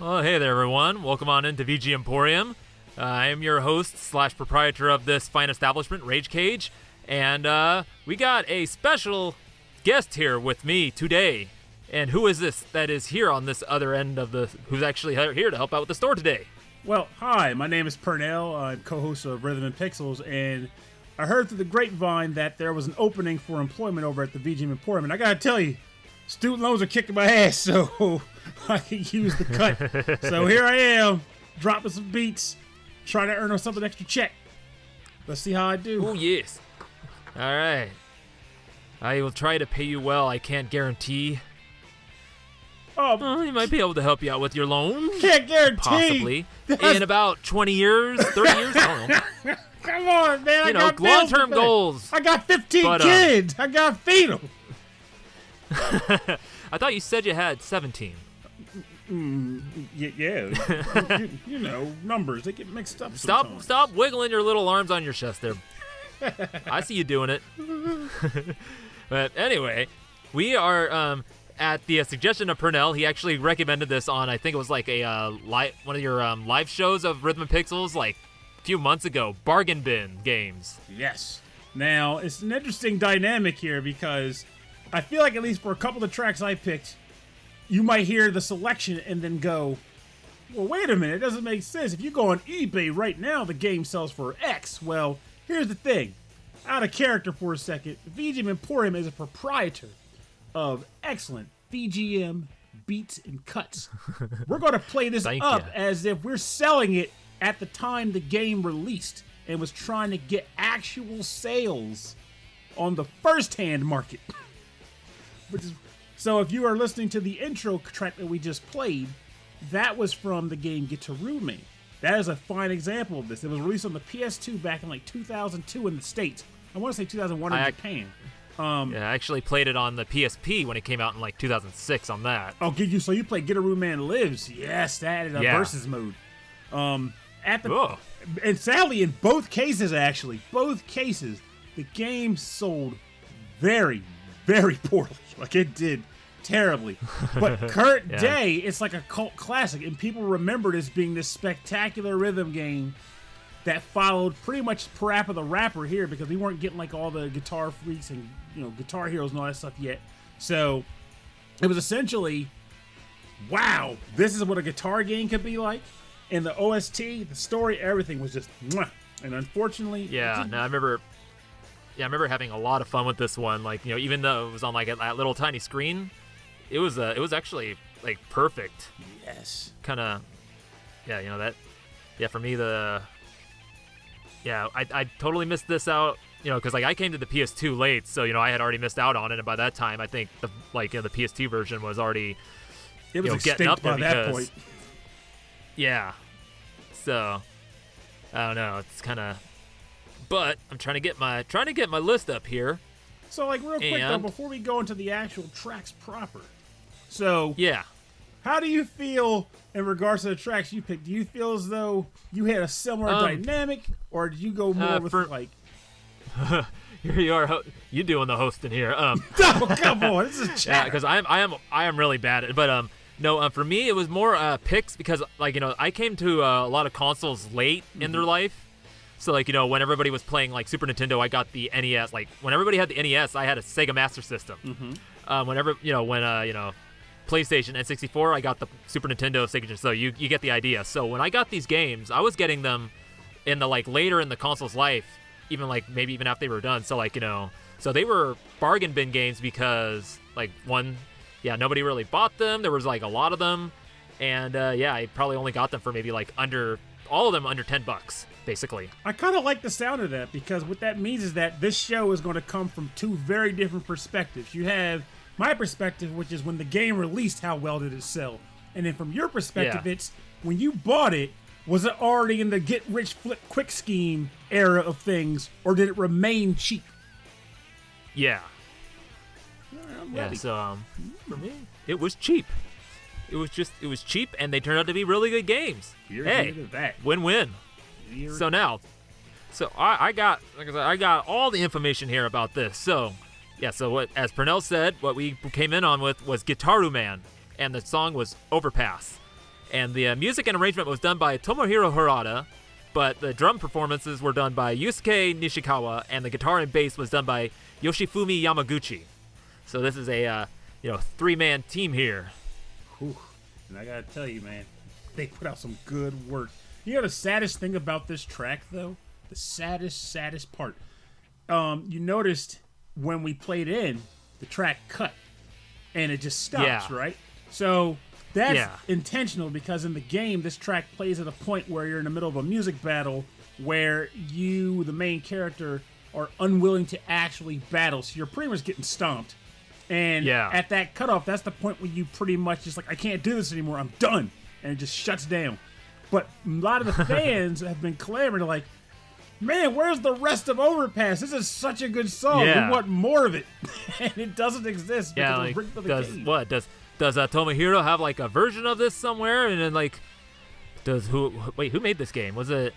Well, hey there, everyone. Welcome on into VG Emporium. I am your host / proprietor of this fine establishment, Rage Cage, and we got a special guest here with me today. And who is this that is here on this other end of who's actually here to help out with the store today? Well, hi, my name is Pernell. I'm co-host of Rhythm Pixels, and I heard through the grapevine that there was an opening for employment over at the VG Emporium, and I gotta tell you, student loans are kicking my ass, so I can use the cut. So here I am, dropping some beats, trying to earn something extra check. Let's see how I do. Oh, yes. All right. I will try to pay you well. I can't guarantee. You might be able to help you out with your loan. Can't Possibly. guarantee. In about 20 years, 30 years, I don't know. Come on, man. You know, long-term goals. I got 15 kids. I got to feed them. I thought you said you had 17. Yeah. you know, numbers, they get mixed up sometimes. Stop wiggling your little arms on your chest there. I see you doing it. But anyway, we are at the suggestion of Pernell. He actually recommended this on, I think it was like a one of your live shows of Rhythm Pixels like a few months ago, Bargain Bin Games. Yes. Now, it's an interesting dynamic here because I feel like at least for a couple of tracks I picked, you might hear the selection and then go, well, wait a minute, it doesn't make sense. If you go on eBay right now, the game sells for X. Well, here's the thing. Out of character for a second, VGM Emporium is a proprietor of excellent VGM beats and cuts. We're going to play this up as if we're selling it at the time the game released and was trying to get actual sales on the first-hand market. So if you are listening to the intro track that we just played, that was from the game GITAROO. That is a fine example of this. It was released on the PS2 back in like 2002 in the States. I want to say 2001 in Japan. I actually played it on the PSP when it came out in like 2006 on that. Oh, so you played GITAROO Man Lives. Yes, that is a versus mode. And sadly, in both cases, the game sold very, very poorly. Like, it did terribly. But current day, it's like a cult classic, and people remember it as being this spectacular rhythm game that followed pretty much Parappa the Rapper here, because we weren't getting like all the Guitar Freaks and, you know, Guitar Heroes and all that stuff yet. So it was essentially, wow, this is what a guitar game could be like. And the OST, the story, everything was just mwah. And unfortunately, I remember having a lot of fun with this one. Like, you know, even though it was on like that little tiny screen, it was actually like perfect. Yes. Kind of, you know that. Yeah, for me I totally missed this out. You know, because like I came to the PS2 late, so you know I had already missed out on it. And by that time, I think the PS2 version was already getting up there by that point. Yeah. So I don't know. It's kind of. But I'm trying to get my list up here. So, like, real quick though, before we go into the actual tracks proper, so how do you feel in regards to the tracks you picked? Do you feel as though you had a similar dynamic, or did you go more with like? Here you are, you doing the hosting here. Oh, come on, this is chat. Yeah, because I am really bad at it, but no, for me it was more picks because like you know I came to a lot of consoles late in their life. So, like, you know, when everybody was playing, like, Super Nintendo, I got the NES. Like, when everybody had the NES, I had a Sega Master System. Mm-hmm. When PlayStation, N64, I got the Super Nintendo, Sega. So, you get the idea. So, when I got these games, I was getting them in the, like, later in the console's life, even, like, maybe even after they were done. So, like, you know, so they were bargain bin games because, like, nobody really bought them. There was, like, a lot of them. And, I probably only got them for maybe, like, all of them under $10. Basically. I kind of like the sound of that because what that means is that this show is going to come from two very different perspectives. You have my perspective, which is when the game released, how well did it sell? And then from your perspective, it's when you bought it, was it already in the get-rich-quick scheme era of things, or did it remain cheap? Yeah. I'm ready. So for me, it was cheap. It was cheap, and they turned out to be really good games. Win-win. So I got all the information here about this. So as Pernell said, what we came in on with was GITAROO Man, and the song was Overpass. And the music and arrangement was done by Tomohiro Harada, but the drum performances were done by Yusuke Nishikawa, and the guitar and bass was done by Yoshifumi Yamaguchi. So this is a 3-man team here. Whew. And I gotta tell you, man, they put out some good work. You know the saddest thing about this track, though? The saddest part. You noticed when we played in, the track cut, and it just stops, right? So that's intentional, because in the game, this track plays at a point where you're in the middle of a music battle where you, the main character, are unwilling to actually battle. So you're pretty much getting stomped. And at that cutoff, that's the point where you pretty much just like, I can't do this anymore. I'm done. And it just shuts down. But a lot of the fans have been clamoring, like, man, where's the rest of Overpass? This is such a good song. We want more of it. And it doesn't exist. Yeah, like, does Tomohiro have like a version of this somewhere? And then like, who made this game? Do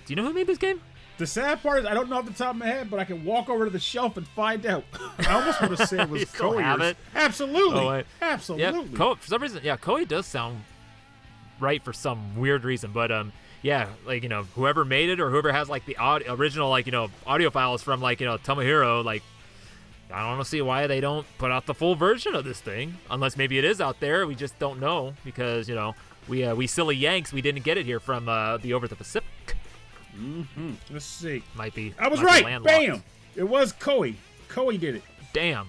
you know who made this game? The sad part is I don't know off the top of my head, but I can walk over to the shelf and find out. I almost want to say it was Koei. Absolutely. Oh, absolutely. Yeah, for some reason, Koei does sound right for some weird reason, but whoever made it or whoever has like the original audio files from Tomohiro, like, I don't see why they don't put out the full version of this thing, unless maybe it is out there. We just don't know, because we silly Yanks, we didn't get it here from the over the Pacific. Mm-hmm. Let's see. Might be. I was right. Bam! It was Koei. Koei did it. Damn.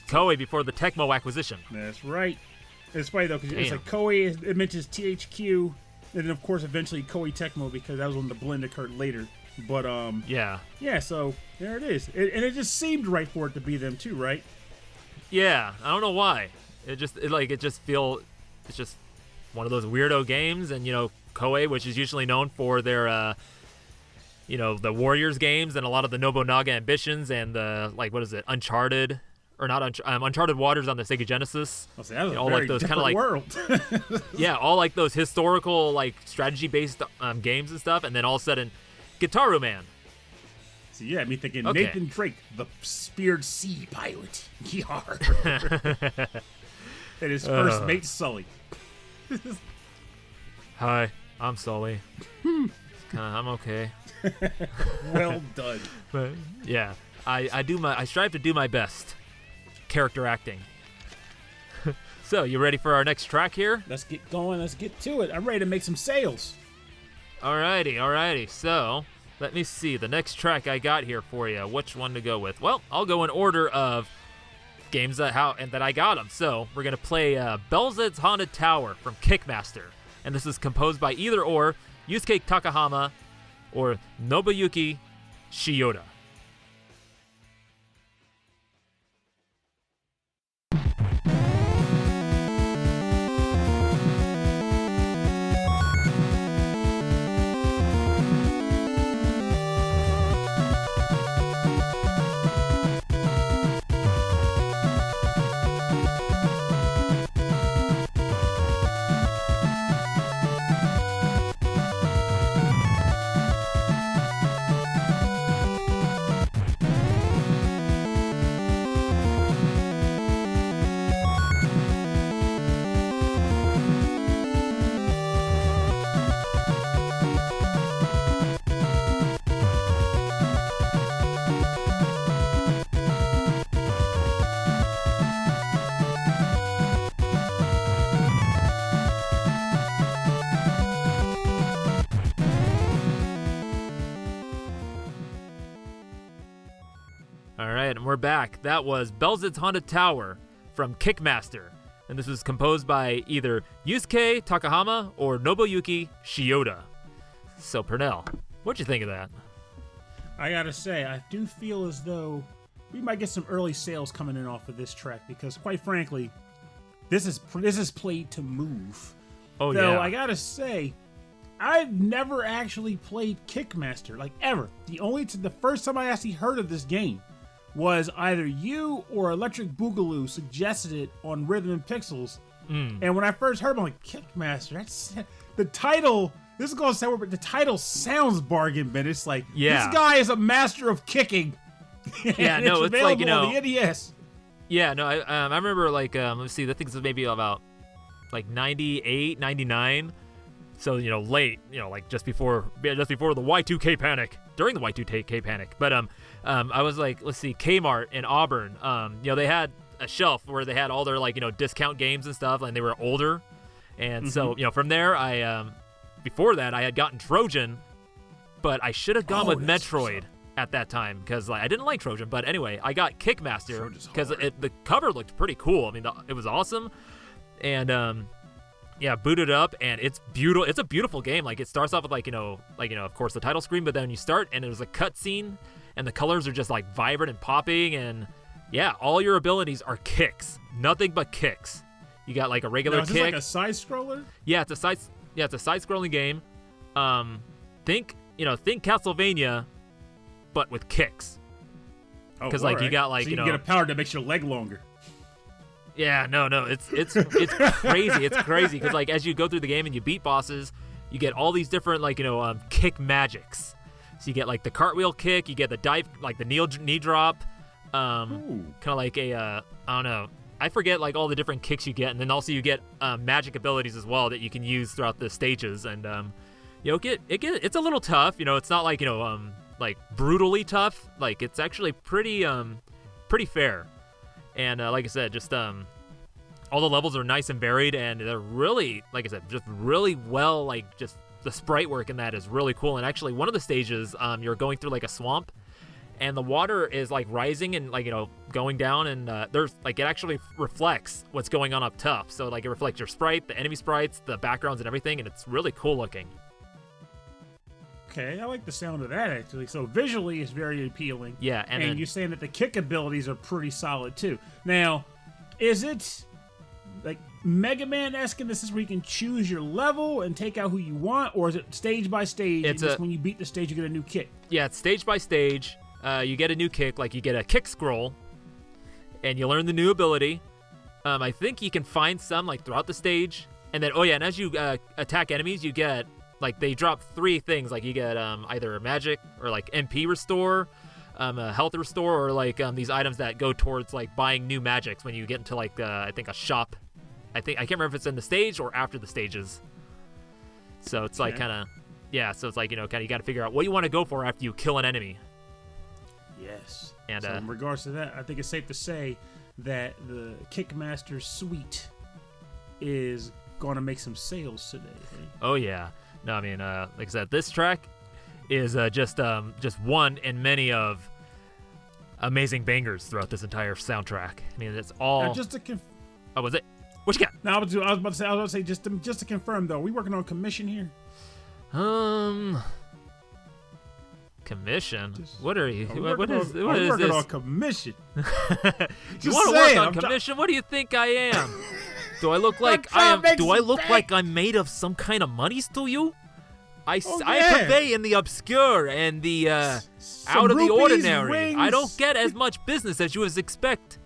Koei before the Tecmo acquisition. That's right. It's funny though, because it's like Koei. It mentions THQ, and then of course eventually Koei Tecmo, because that was when the blend occurred later. But yeah. So there it is, and it just seemed right for it to be them too, right? Yeah. I don't know why. It's just one of those weirdo games, and Koei, which is usually known for their the Warriors games and a lot of the Nobunaga Ambitions and the Uncharted. Or not Uncharted Waters on the Sega Genesis. That was a very different world. Yeah, all like those historical strategy-based games and stuff, and then all of a sudden, GITAROO Man. So yeah, me thinking Nathan Drake, the speared sea pilot. Yar. And his first mate, Sully. Hi, I'm Sully. I'm okay. Well done. But yeah, I strive to do my best. Character acting. So, you ready for our next track here? Let's get going. Let's get to it. I'm ready to make some sales. Alrighty. So, let me see. The next track I got here for you. Which one to go with? Well, I'll go in order of games that I got them. So, we're going to play Belzeds Haunted Tower from Kickmaster. And this is composed by either or Yusuke Takahama or Nobuyuki Shioda. Alright, and we're back. That was Belzeds Haunted Tower from Kickmaster. And this was composed by either Yusuke Takahama or Nobuyuki Shioda. So, Pernell, what'd you think of that? I gotta say, I do feel as though we might get some early sales coming in off of this track, because quite frankly, this is played to move. Oh, though, yeah. I gotta say, I've never actually played Kickmaster, like ever. The first time I actually heard of this game was either you or Electric Boogaloo suggested it on Rhythm Pixels. And when I first heard it, I'm like, Kickmaster, that's the title. This is gonna sound weird, but the title sounds bargain bin. It's like, this guy is a master of kicking. Yeah, no, it's like, on the NES. Yeah, no, I remember let's see, I think this was maybe about like 98, 99. So, late, like just before the Y2K panic, during the Y2K panic. But I was like, let's see, Kmart in Auburn, they had a shelf where they had all their like, discount games and stuff, and they were older. And so, from there, I before that I had gotten Trojan, but I should have gone with Metroid at that time because I didn't like Trojan. But anyway, I got Kickmaster because the cover looked pretty cool. I mean, it was awesome. And booted up, and it's beautiful. It's a beautiful game. Like, it starts off with of course the title screen, but then you start and there's a cutscene, and the colors are just like vibrant and popping, and all your abilities are kicks, nothing but kicks. You got like a regular is kick. This like a side scroller? It's a side scrolling game. Think Castlevania, but with kicks. Because you got like so you get a power that makes your leg longer. Yeah, no, it's crazy. It's crazy because like as you go through the game and you beat bosses, you get all these different kick magics. So you get like the cartwheel kick, you get the dive, like the knee drop, kind of like a I don't know, I forget like all the different kicks you get, and then also you get magic abilities as well that you can use throughout the stages, and it's a little tough. It's not like like brutally tough. Like it's actually pretty fair. And like I said, just all the levels are nice and varied, and they're really, like I said, just really well, like just the sprite work in that is really cool. And actually one of the stages, you're going through like a swamp, and the water is like rising and like, going down, and there's like, it actually reflects what's going on up top. So like it reflects your sprite, the enemy sprites, the backgrounds and everything, and it's really cool looking. Okay, I like the sound of that, actually. So visually, it's very appealing. Yeah, and then, you're saying that the kick abilities are pretty solid, too. Now, is it like Mega Man-esque in this is where you can choose your level and take out who you want, or is it stage by stage, and just when you beat the stage, you get a new kick? Yeah, it's stage by stage. You get a new kick, like you get a kick scroll, and you learn the new ability. I think you can find some like throughout the stage, and then, and as you attack enemies, you get... Like, they drop 3 things. Like, you get either a magic or, like, MP restore, a health restore, or, like, these items that go towards, like, buying new magics when you get into, like, I think a shop. I can't remember if it's in the stage or after the stages. So it's, like, kind of... Yeah, so it's, like, you got to figure out what you want to go for after you kill an enemy. Yes. And so in regards to that, I think it's safe to say that the Kickmaster Suite is going to make some sales today. Right? Oh, yeah. No, I mean, like I said, this track is just one in many of amazing bangers throughout this entire soundtrack. I mean, it's all. Now, just to oh, was it? What you got? No, I was about to say just to confirm though. Are we working on commission here? Commission? What are you? What is this? We're working on commission. You want to work on commission? What do you think I am? Do I look like I am? Do I look like I'm made of some kind of monies to you? I convey in the obscure and the out of the ordinary. Rings. I don't get as much business as you would expect.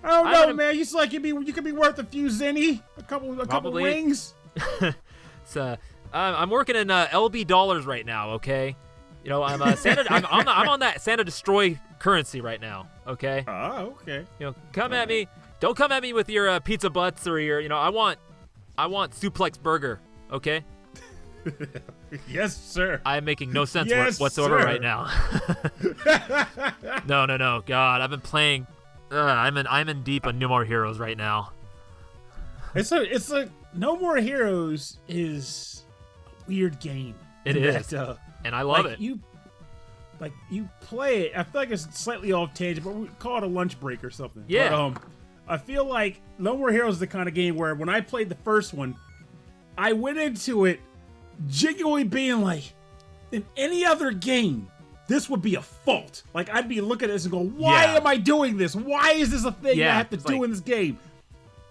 Oh no, man! You like you could be worth a few zenny, a couple rings. So I'm working in LB dollars right now. Okay, I'm I'm on that Santa Destroy currency right now. Okay. Oh, okay. Come at me. Don't come at me with your pizza butts or your, I want suplex burger, okay? Yes, sir. I am making no sense whatsoever right now. No. God, I've been playing. I'm in deep on No More Heroes right now. It's a No More Heroes is a weird game. It is, and I love it. You play it. I feel like it's slightly off tangent, but we call it a lunch break or something. Yeah. But, I feel like No More Heroes is the kind of game where when I played the first one, I went into it genuinely being like, in any other game, this would be a fault. Like, I'd be looking at this and go, why am I doing this? Why is this a thing I have to do in this game?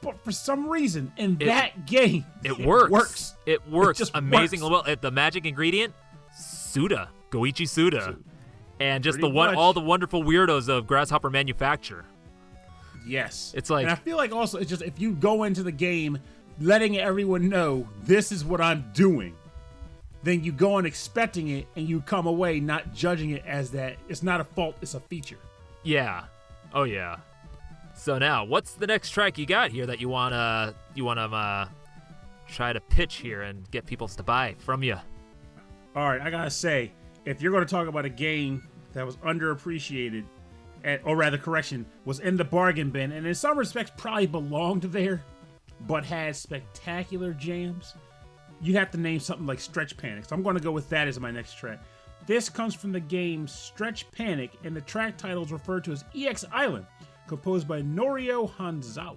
But for some reason, in that game, it works. It works. It just amazing. Works. Well, the magic ingredient, Suda, Goichi Suda. And just much. all the wonderful weirdos of Grasshopper Manufacture. Yes. It's like, and I feel like also it's just if you go into the game letting everyone know this is what I'm doing, then you go in expecting it and you come away not judging it as that. It's not a fault, it's a feature. Yeah. Oh yeah. So now, what's the next track you got here that you wanna try to pitch here and get people to buy from you? All right, I gotta say, if you're gonna talk about a game that was underappreciated, or rather, correction, was in the bargain bin, and in some respects probably belonged there, but had spectacular jams, you have to name something like Stretch Panic. So I'm going to go with that as my next track. This comes from the game Stretch Panic, and the track title is referred to as EX Island, composed by Norio Hanzawa.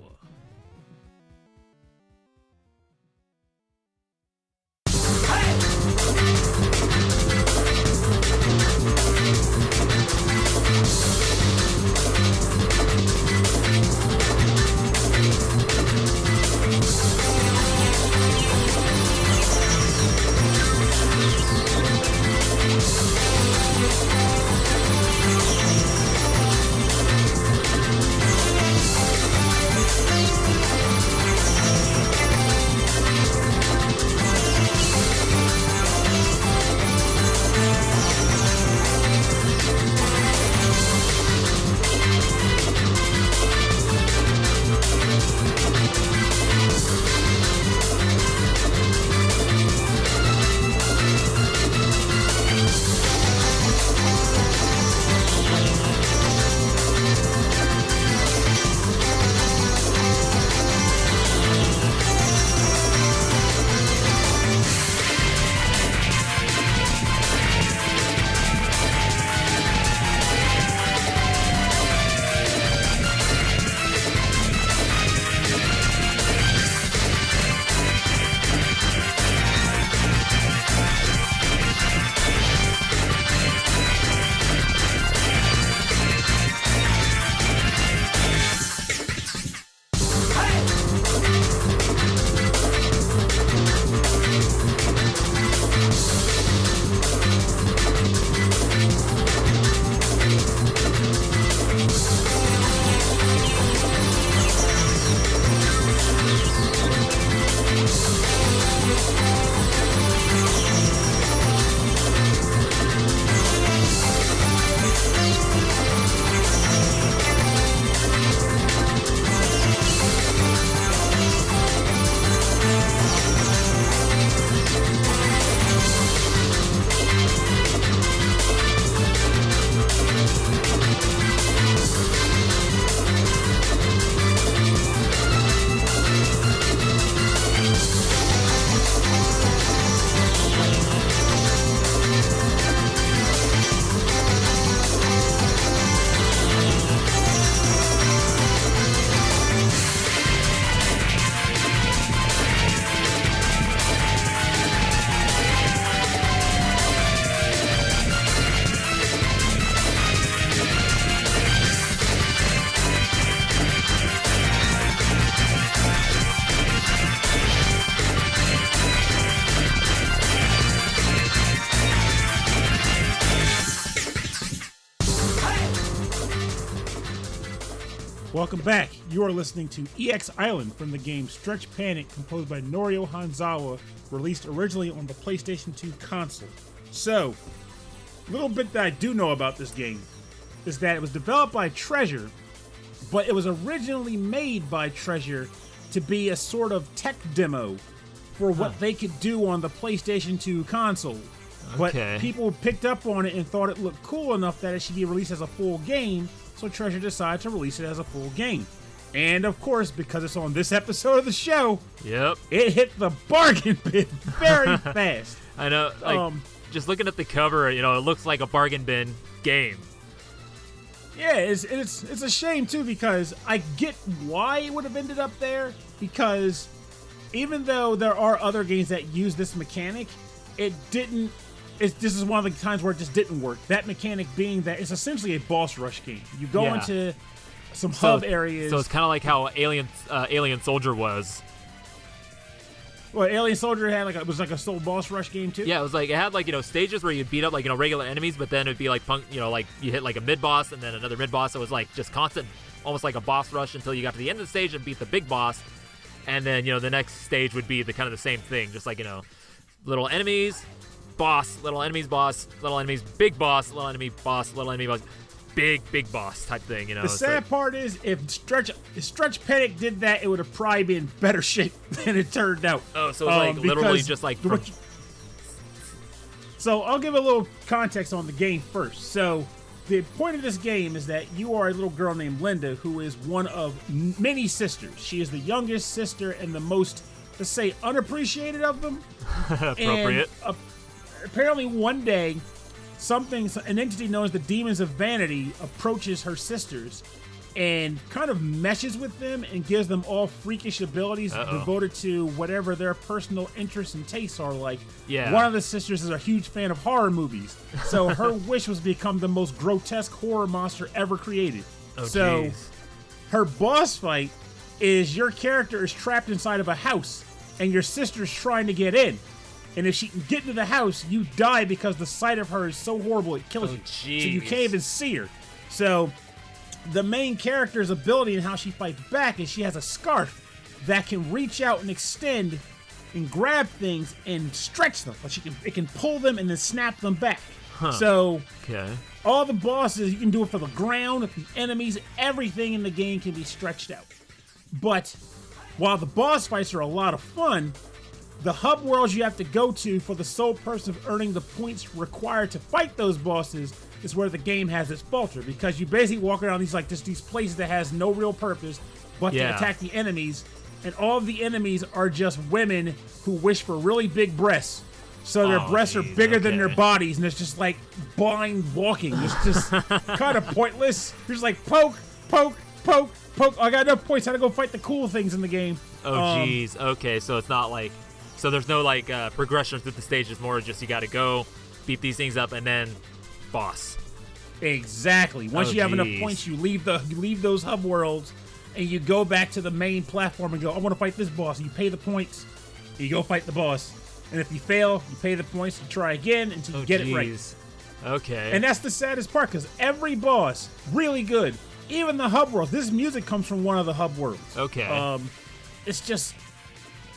Welcome back. You are listening to EX Island from the game Stretch Panic, composed by Norio Hanzawa, released originally on the PlayStation 2 console. So, a little bit that I do know about this game is that it was developed by Treasure, but it was originally made by Treasure to be a sort of tech demo for what they could do on the PlayStation 2 console. But people picked up on it and thought it looked cool enough that it should be released as a full game, so Treasure decided to release it as a full game. And of course, because it's on this episode of the show, it hit the bargain bin very fast. I know, like, just looking at the cover, it looks like a bargain bin game. Yeah, it's a shame too, because I get why it would have ended up there, because even though there are other games that use this mechanic, it didn't. This is one of the times where it just didn't work. That mechanic being that it's essentially a boss rush game. You go into some hub areas. So it's kind of like how Alien Soldier was. Well, Alien Soldier had it was like a soul boss rush game too. Yeah, it was like it had stages where you beat up regular enemies, but then it'd be like like you hit like a mid boss and then another mid boss. So it was like just constant, almost like a boss rush until you got to the end of the stage and beat the big boss, and then the next stage would be the kind of the same thing, just like little enemies. Boss, little enemies, boss, little enemies, big boss, little enemy, boss, little enemy, boss. big boss type thing, you know. The sad part is, if Stretch Panic did that, it would have probably been in better shape than it turned out. Oh, so it's like literally just like from... So I'll give a little context on the game first. So the point of this game is that you are a little girl named Linda, who is one of many sisters. She is the youngest sister and the most, let's say, unappreciated of them. Appropriate. And, apparently one day, an entity known as the Demons of Vanity approaches her sisters and kind of meshes with them and gives them all freakish abilities devoted to whatever their personal interests and tastes are like. Yeah. One of the sisters is a huge fan of horror movies, so her wish was to become the most grotesque horror monster ever created. Oh, so geez. Her boss fight is your character is trapped inside of a house and your sister's trying to get in. And if she can get into the house, you die because the sight of her is so horrible it kills you. Geez. So you can't even see her. So the main character's ability and how she fights back is she has a scarf that can reach out and extend and grab things and stretch them. But it can pull them and then snap them back. Huh. So okay. All the bosses, you can do it for the ground, the enemies, everything in the game can be stretched out. But while the boss fights are a lot of fun, the hub worlds you have to go to for the sole purpose of earning the points required to fight those bosses is where the game has its falter, because you basically walk around these places that has no real purpose but to attack the enemies, and all of the enemies are just women who wish for really big breasts. So their breasts are bigger than their bodies, and it's just like blind walking. It's just kind of pointless. You're just like poke, poke, poke, poke. I got enough points. How to go fight the cool things in the game. Oh, jeez. Okay, so it's not like... So there's no like progression through the stages, more just you got to go, beat these things up, and then boss. Exactly. Once you have enough points, you leave those hub worlds, and you go back to the main platform and go, I want to fight this boss. And you pay the points, and you go fight the boss. And if you fail, you pay the points and try again until you get it right. Okay. And that's the saddest part, because every boss, really good. Even the hub worlds. This music comes from one of the hub worlds. Okay. It's just...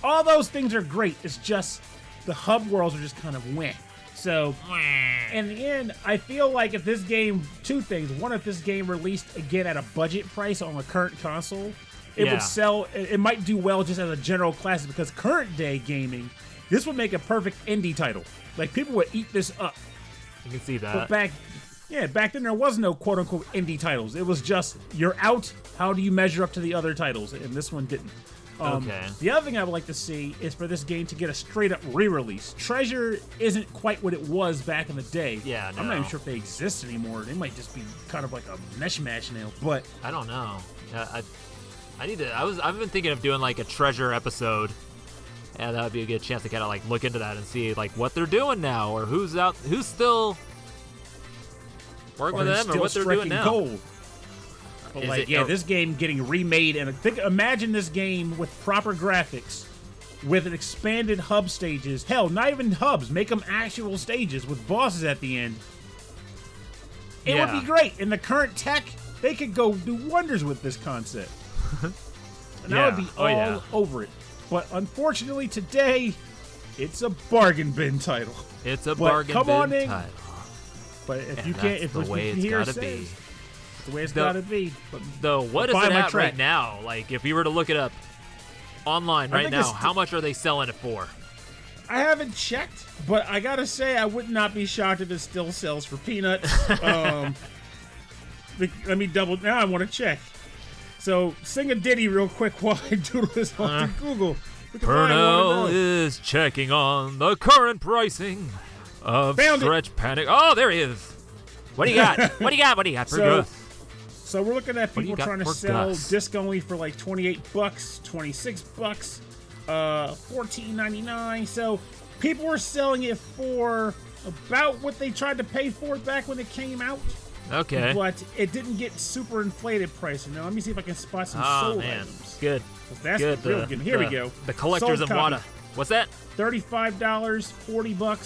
All those things are great. It's just the hub worlds are just kind of weh. So, in the end, I feel like if this game, two things. One, if this game released again at a budget price on the current console, it would sell, it might do well just as a general classic, because current day gaming, this would make a perfect indie title. Like, people would eat this up. You can see that. But back then there was no quote-unquote indie titles. It was just, you're out, how do you measure up to the other titles? And this one didn't. The other thing I would like to see is for this game to get a straight-up re-release. Treasure isn't quite what it was back in the day. Yeah, no. I'm not even sure if they exist anymore. They might just be kind of like a mishmash now, but... I don't know. I need to... I've been thinking of doing like a Treasure episode, and that would be a good chance to kind of like look into that and see like what they're doing now, or who's still working with them, or what they're doing now. Gold. But like, this game getting remade, and imagine this game with proper graphics, with an expanded hub stages. Hell, not even hubs. Make them actual stages with bosses at the end. It would be great. In the current tech, they could go do wonders with this concept. And I would be all over it. But unfortunately, today, it's a bargain bin title. It's a bargain bin title. But if you can't, if the way it's gotta be. The way it's gotta be. Though, what is it at right now? Like, if we were to look it up online right now, how much are they selling it for? I haven't checked, but I gotta say, I would not be shocked if it still sells for peanuts. Let me double. Now I want to check. So, sing a ditty real quick while I doodle this on Google. Pernell is checking on the current pricing of Stretch Panic. Oh, there he is. What do you got? What do you got for Gus? So we're looking at people trying to sell disc only for like $28, $26, $14.99. So people were selling it for about what they tried to pay for it back when it came out. Okay. But it didn't get super inflated pricing. Now let me see if I can spot some sold items. Good. That's the real good. Here we go. The collectors of Wada. What's that? $35, $40,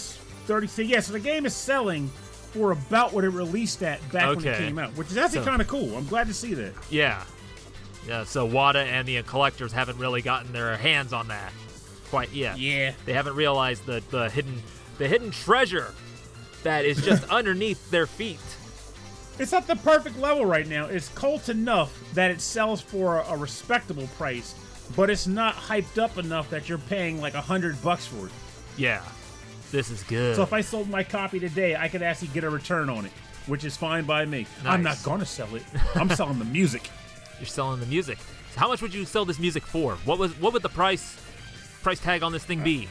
30. Yeah, so the game is selling for about what it released at back when it came out, which is actually kind of cool. I'm glad to see that. Yeah. Yeah, so Wada and the collectors haven't really gotten their hands on that quite yet. Yeah. They haven't realized the hidden treasure that is just underneath their feet. It's at the perfect level right now. It's cult enough that it sells for a respectable price, but it's not hyped up enough that you're paying like $100 for it. Yeah, this is good. So if I sold my copy today, I could actually get a return on it, which is fine by me. Nice. I'm not gonna sell it. I'm selling the music. You're selling the music. So how much would you sell this music for? What would the price tag on this thing be?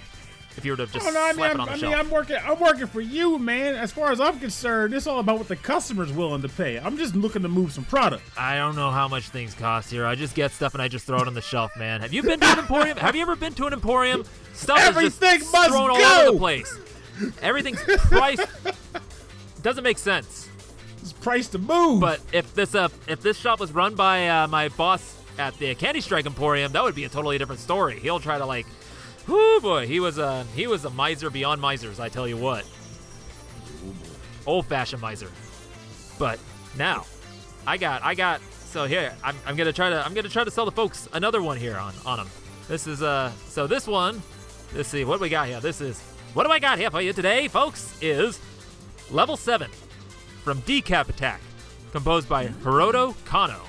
If you were to just slap it on the shelf. I'm working for you, man. As far as I'm concerned, it's all about what the customer's willing to pay. I'm just looking to move some product. I don't know how much things cost here. I just get stuff and I just throw it on the shelf, man. Have you been to an emporium? Have you ever been to an emporium? Stuff Everything is just must thrown go. all over the place. Everything's priced. Doesn't make sense. It's priced to move. But if this shop was run by my boss at the Candy Strike Emporium, that would be a totally different story. He'll try to like. Whoo boy, he was a miser beyond misers, I tell you what. Old-fashioned miser. But now, I got. So here, I'm gonna try to sell the folks another one here on them. This is so this one. Let's see what we got here. What do I got here for you today, folks? Is level 7 from Decap Attack, composed by Horoto Kanno.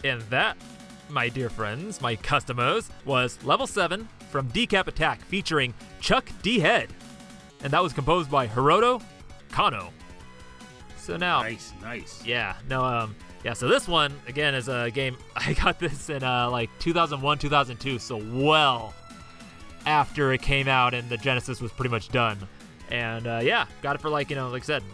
And that, my dear friends, my customers, was level 7 from Decap Attack featuring Chuck D. Head. And that was composed by Horoto Kanno. So now... Nice. Yeah, no, so this one, again, is a game... I got this in, like, 2001, 2002, so well after it came out and the Genesis was pretty much done. And, got it for, like, like I said,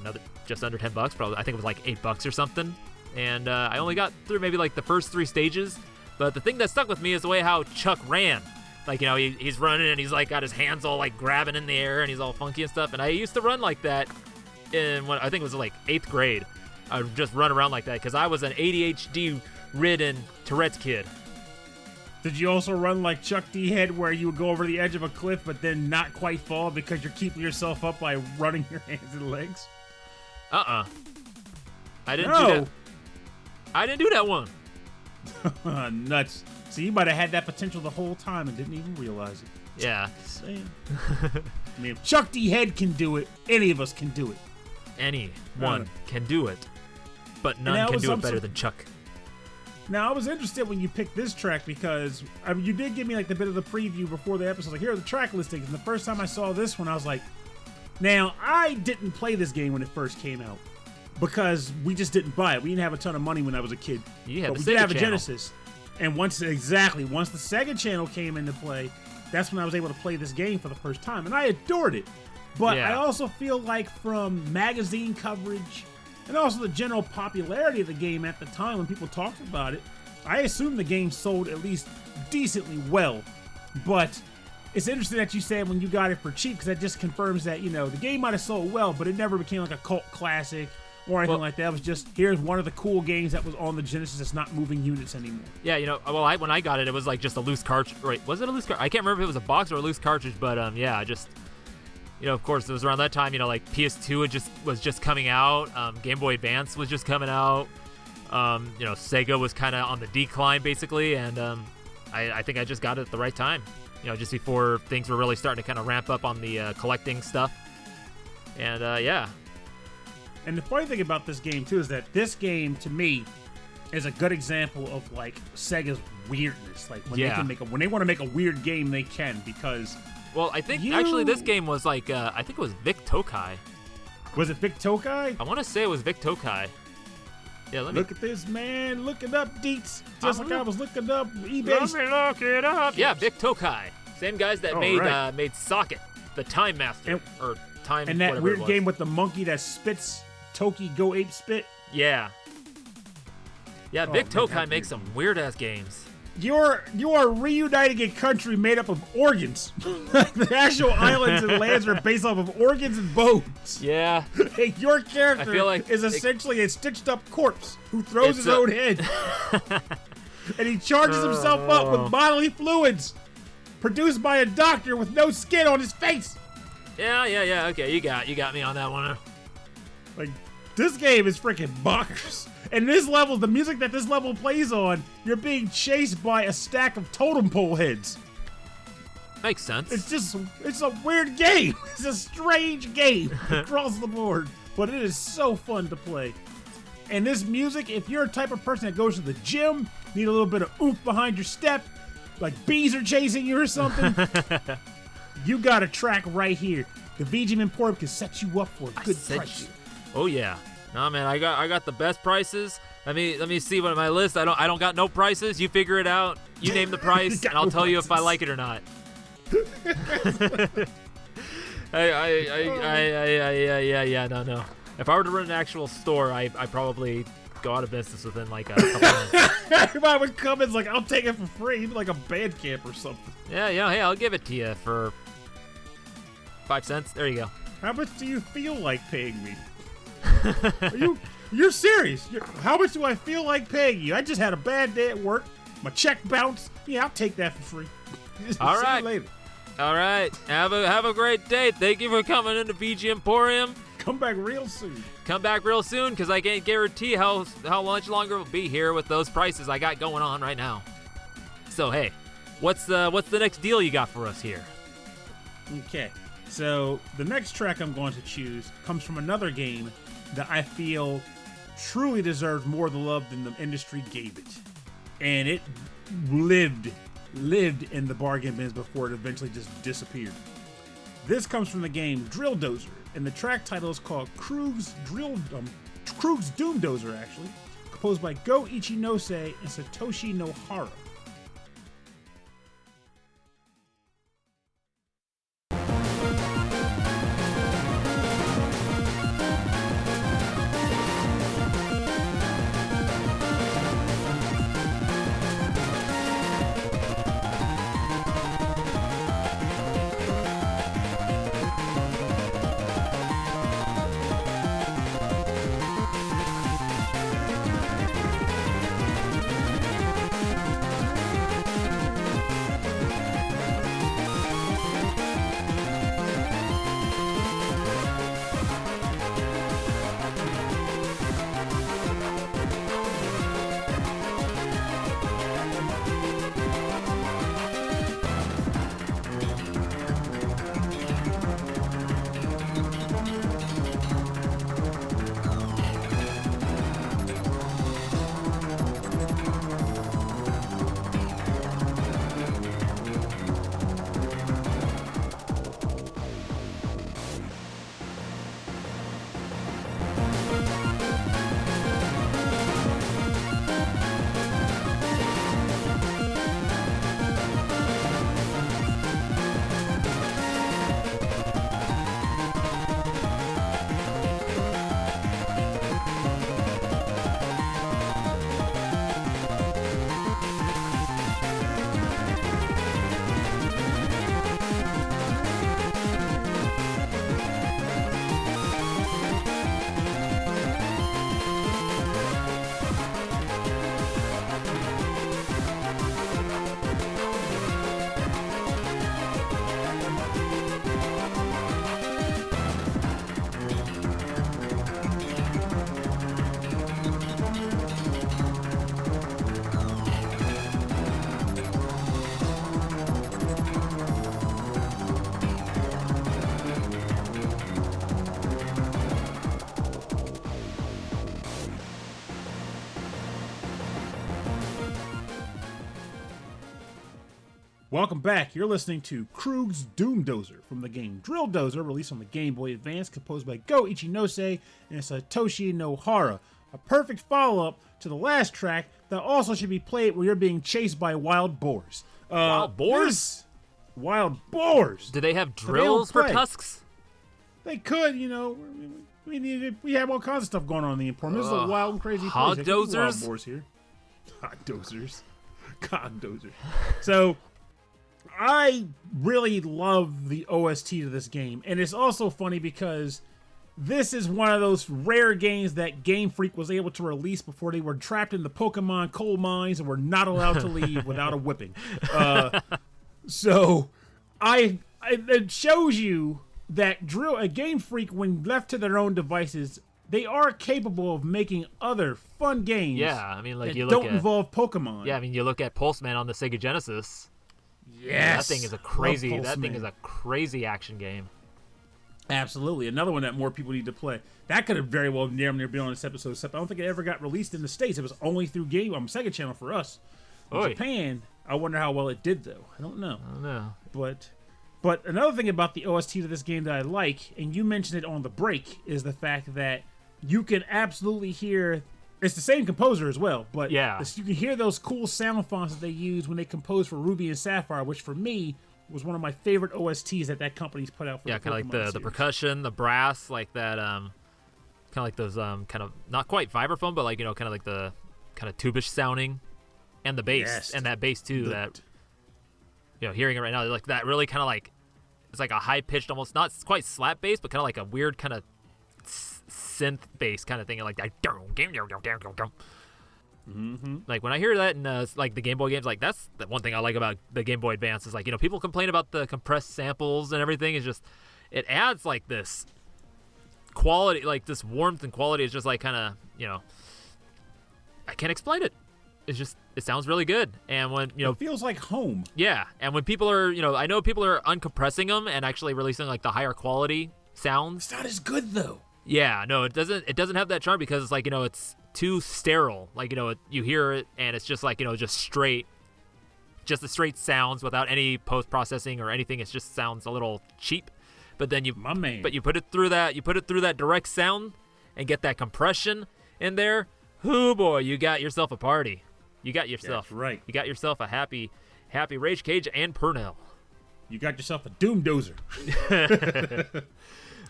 just under $10, probably. I think it was, like, $8 or something. And I only got through maybe like the first 3 stages, but the thing that stuck with me is the way how Chuck ran. Like, he's running and he's like got his hands all like grabbing in the air and he's all funky and stuff. And I used to run like that in when I think it was like 8th grade. I would just run around like that because I was an ADHD-ridden Tourette's kid. Did you also run like Chuck D. Head where you would go over the edge of a cliff but then not quite fall because you're keeping yourself up by running your hands and legs? I didn't do that. I didn't do that one. Nuts. So you might have had that potential the whole time and didn't even realize it. Yeah. Just saying. I mean, if Chuck D. Head can do it, any of us can do it. Anyone can do it. But none can do it better than Chuck. Now, I was interested when you picked this track because you did give me like the bit of the preview before the episode. Like, here are the track listings. And the first time I saw this one, I was like, now, I didn't play this game when it first came out. Because we just didn't buy it. We didn't have a ton of money when I was a kid. You had but the we did Sega have a channel. Genesis. And once the Sega Channel came into play, that's when I was able to play this game for the first time, and I adored it. But I also feel like from magazine coverage and also the general popularity of the game at the time when people talked about it, I assume the game sold at least decently well. But it's interesting that you said when you got it for cheap, because that just confirms that, the game might have sold well, but it never became like a cult classic or anything like that. It was just, here's one of the cool games that was on the Genesis that's not moving units anymore. Yeah, when I got it, it was like just a loose cartridge. Right, was it a loose cartridge? I can't remember if it was a box or a loose cartridge, but just, of course, it was around that time, like PS2 was just coming out, Game Boy Advance was just coming out, Sega was kind of on the decline, basically, and I think I just got it at the right time, just before things were really starting to kind of ramp up on the collecting stuff, and yeah. And the funny thing about this game, too, is that this game, to me, is a good example of, like, Sega's weirdness. Like, when when they want to make a weird game, they can, because... Well, I think, actually, this game was, like, I think it was Vic Tokai. Was it Vic Tokai? I want to say it was Vic Tokai. Yeah, Look at this, man. Look it up, Deets. Just like I was looking up eBay. Let me look it up. Yeah, Vic Tokai. Same guys that made Socket, the Time Master, or Time, and that weird game with the monkey that spits Toki Go Ape Spit. Yeah. Yeah, Vic Tokai makes some weird-ass games. You are reuniting a country made up of organs. The actual islands and lands are based off of organs and bones. Yeah. Your character is essentially a stitched-up corpse who throws his own head. And he charges himself up with bodily fluids produced by a doctor with no skin on his face. Yeah. Okay, you got me on that one. Like, this game is freaking bonkers. And this level, the music that this level plays on, you're being chased by a stack of totem pole heads. Makes sense. It's a weird game. It's a strange game across the board. But it is so fun to play. And this music, if you're a type of person that goes to the gym, need a little bit of oomph behind your step, like bees are chasing you or something, you got a track right here. The VGM Emporium can set you up for a good price. Oh yeah. No man, I got the best prices. Let me see what on my list. I don't got no prices. You figure it out. You name the price, and I'll tell you if I like it or not. No. If I were to run an actual store, I probably go out of business within like a couple months. Everybody would come and like, I'll take it for free, like a band camp or something. Yeah, hey, I'll give it to you for 5 cents. There you go. How much do you feel like paying me? You're serious? How much do I feel like paying you? I just had a bad day at work. My check bounced. Yeah, I'll take that for free. All right. See you later. All right. Have a great day. Thank you for coming into VG Emporium. Come back real soon. Come back real soon, because I can't guarantee how much longer we'll be here with those prices I got going on right now. So hey, what's the next deal you got for us here? Okay. So the next track I'm going to choose comes from another game that I feel truly deserves more of the love than the industry gave it. And it lived in the bargain bins before it eventually just disappeared. This comes from the game Drilldozer, and the track title is called Croog's Doom Dozer, actually, composed by Go Ichinose and Satoshi Nohara. Welcome back. You're listening to Croog's Dozer from the game Drilldozer, released on the Game Boy Advance, composed by Go Ichinose and Satoshi Nohara. A perfect follow-up to the last track that also should be played when you're being chased by wild boars. Wild boars? Wild boars! Do they have drills for tusks? They could, you know. We have all kinds of stuff going on in the Emporium. This is a wild and crazy place. Hog dozers? Wild boars here. Hog dozers. Cog dozers. So, I really love the OST to this game. And it's also funny because this is one of those rare games that Game Freak was able to release before they were trapped in the Pokemon coal mines and were not allowed to leave without a whipping. So, it shows you that Game Freak, when left to their own devices, they are capable of making other fun games. Yeah, I mean, like that you look don't involve Pokemon. Yeah, I mean, you look at Pulseman on the Sega Genesis. Yes, that thing is a crazy. That thing is a crazy action game. Absolutely, another one that more people need to play. That could have very well damn near been on this episode. Except I don't think it ever got released in the States. It was only through Sega Channel for us. In Japan, I wonder how well it did though. I don't know. But another thing about the OST to this game that I like, and you mentioned it on the break, is the fact that you can absolutely hear. It's the same composer as well, but yeah, you can hear those cool sound fonts that they use when they compose for Ruby and Sapphire, which for me was one of my favorite OSTs that company's put out for. Yeah, kind of like the percussion, the brass, like that. Kind of like those kind of not quite vibraphone, but like kind of like the kind of tubish sounding, and the bass, and that bass too. That hearing it right now, like that really kind of like it's like a high pitched, almost not quite slap bass, but kind of like a weird kind of synth bass kind of thing, like that. Like when I hear that in like the Game Boy games, like that's the one thing I like about the Game Boy Advance is like people complain about the compressed samples and everything. Is just it adds like this quality, like this warmth and quality. Is just like kind of I can't explain it. It's just it sounds really good, and when it feels like home. Yeah, and when people are I know people are uncompressing them and actually releasing like the higher quality sounds. It's not as good though. Yeah, no, it doesn't have that charm because it's like it's too sterile. Like you hear it and it's just like just the straight sounds without any post processing or anything. It just sounds a little cheap. But then you put it through that direct sound and get that compression in there. Oh boy, you got yourself a party. You got yourself You got yourself a happy Rage Cage and Pernell. You got yourself a Dozer.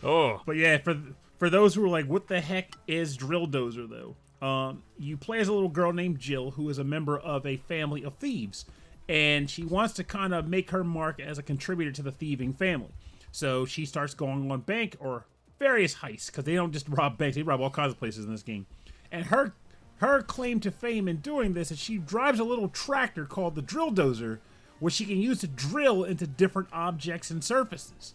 Oh, but yeah, for those who are like, what the heck is Drilldozer though? You play as a little girl named Jill who is a member of a family of thieves, and she wants to kind of make her mark as a contributor to the thieving family. So she starts going on bank or various heists, because they don't just rob banks; they rob all kinds of places in this game. And her claim to fame in doing this is she drives a little tractor called the Drilldozer, which she can use to drill into different objects and surfaces.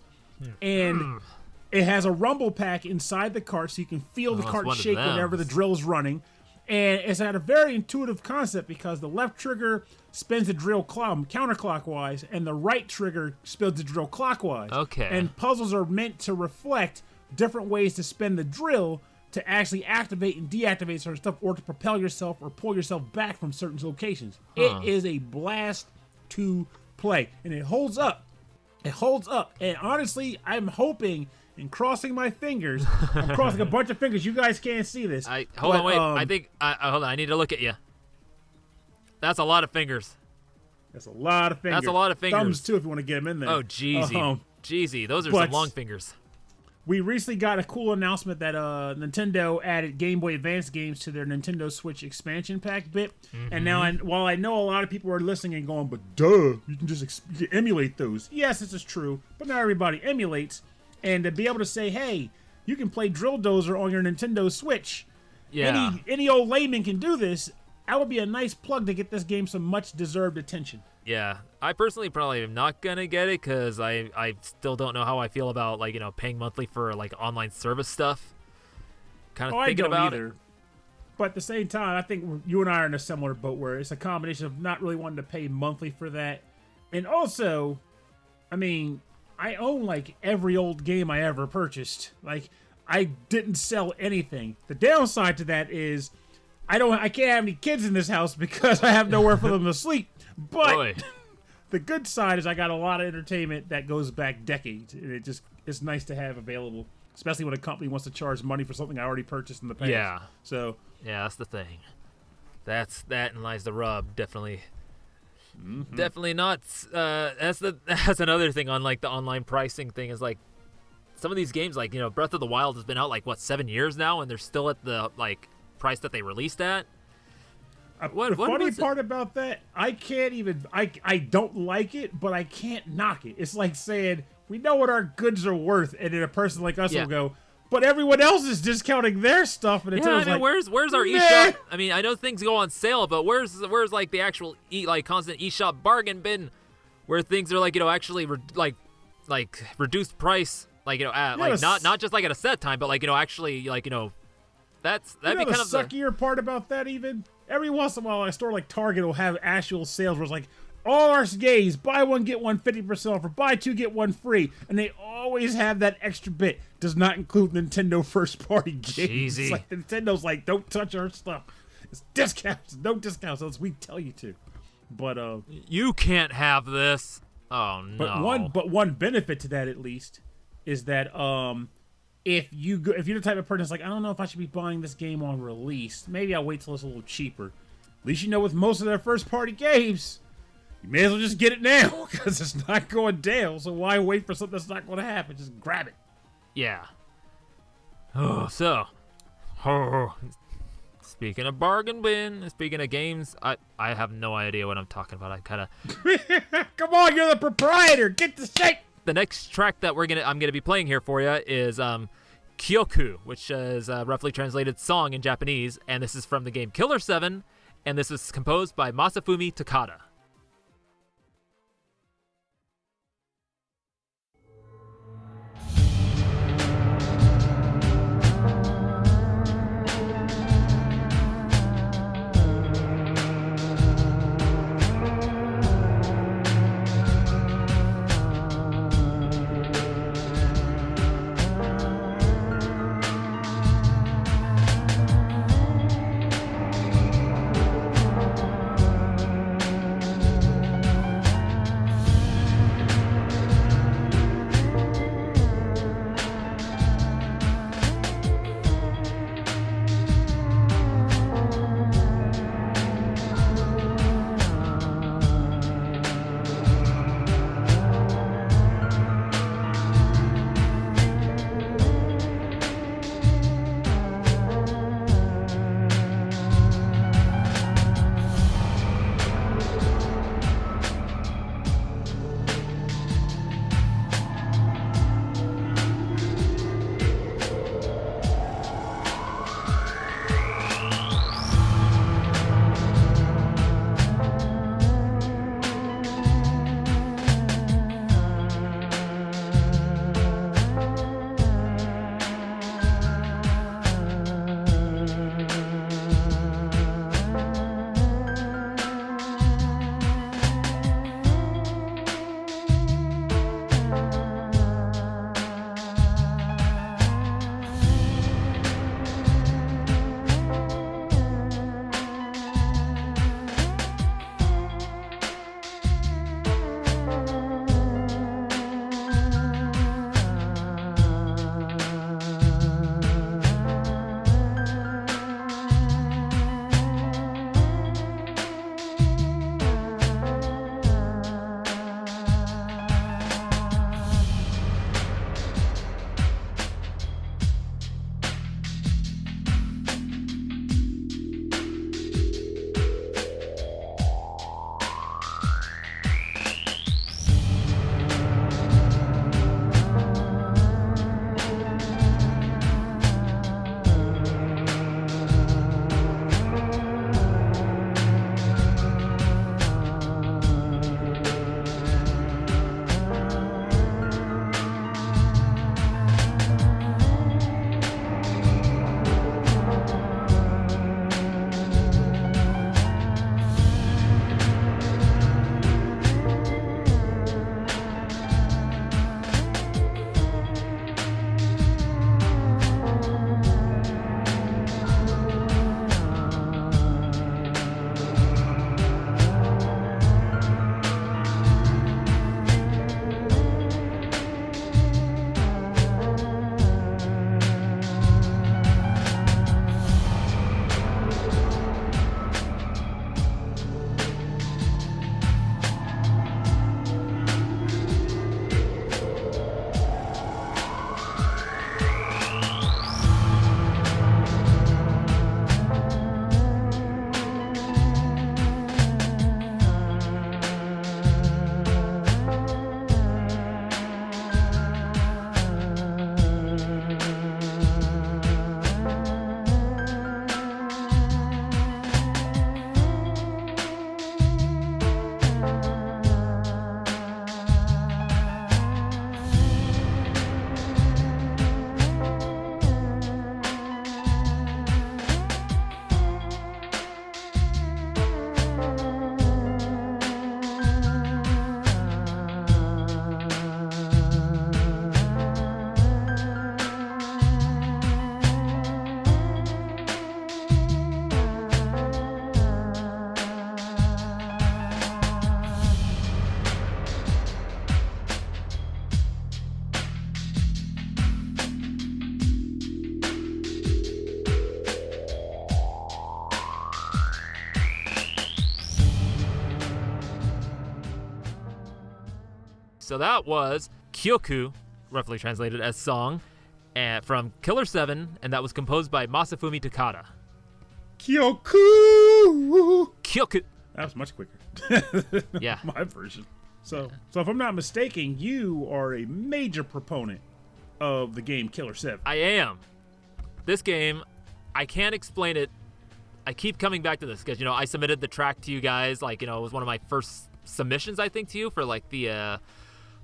And it has a rumble pack inside the cart, so you can feel the cart shake whenever the drill is running. And it's had a very intuitive concept because the left trigger spins the drill counterclockwise, and the right trigger spins the drill clockwise. Okay. And puzzles are meant to reflect different ways to spin the drill to actually activate and deactivate certain stuff, or to propel yourself or pull yourself back from certain locations. It is a blast to play, and it holds up. It holds up, and honestly, I'm hoping and crossing my fingers. I'm crossing a bunch of fingers. You guys can't see this. Hold on, wait. I think hold on. I need to look at you. That's a lot of fingers. That's a lot of fingers. That's a lot of fingers. Thumbs too, if you want to get them in there. Oh, jeezy, jeezy. Those are some long fingers. We recently got a cool announcement that Nintendo added Game Boy Advance games to their Nintendo Switch expansion pack bit. And now, while I know a lot of people are listening and going, but duh, you can just emulate those. Yes, this is true, but not everybody emulates. And to be able to say, hey, you can play Drilldozer on your Nintendo Switch. Yeah. Any old layman can do this. That would be a nice plug to get this game some much-deserved attention. Yeah, I personally probably am not gonna get it because I still don't know how I feel about paying monthly for like online service stuff. Kind of thinking about it. But at the same time, I think you and I are in a similar boat where it's a combination of not really wanting to pay monthly for that, and also, I mean, I own like every old game I ever purchased. Like, I didn't sell anything. The downside to that is I can't have any kids in this house because I have nowhere for them to sleep. But The good side is I got a lot of entertainment that goes back decades, and it's nice to have available, especially when a company wants to charge money for something I already purchased in the past. Yeah. So yeah, that's the thing. That and lies the rub. Definitely. Definitely not. That's another thing on like the online pricing thing is like some of these games, like, you know, Breath of the Wild has been out like what 7 years now, and they're still at the like price that they released at. The funny part about that, I can't even. I don't like it, but I can't knock it. It's like saying we know what our goods are worth, and then a person like us will go, but everyone else is discounting their stuff, and it's like, where's our eShop? I mean, I know things go on sale, but where's like the actual constant eShop bargain bin, where things are like, you know, actually like reduced price, like, you know, like not just like at a set time, but like, you know, actually like, you know, that'd be kind of the suckier part about that. Even every once in a while, a store like Target will have actual sales where it's like, all our games, buy one get one 50% off, or buy two get one free, and they always have that extra bit. Does not include Nintendo first-party games. It's like Nintendo's like, don't touch our stuff. It's discounts, no discounts, unless we tell you to. But you can't have this. Oh no. But one benefit to that, at least, is that if you're the type of person that's like, I don't know if I should be buying this game on release, maybe I'll wait till it's a little cheaper. At least you know with most of their first-party games, you may as well just get it now because it's not going down. So why wait for something that's not going to happen? Just grab it. Yeah. Speaking of bargain bin, speaking of games, I have no idea what I'm talking about. I kind of come on, you're the proprietor. Get the shake. The next track that I'm gonna be playing here for you is Kyoku, which is roughly translated song in Japanese, and this is from the game Killer 7, and this is composed by Masafumi Takada. So that was Kyoku, roughly translated as song, from Killer 7, and that was composed by Masafumi Takada. Kyoku! Kyoku! That was much quicker. Yeah. My version. So if I'm not mistaken, you are a major proponent of the game Killer 7. I am. This game, I can't explain it. I keep coming back to this because, I submitted the track to you guys. Like, it was one of my first submissions, I think, to you for, like, the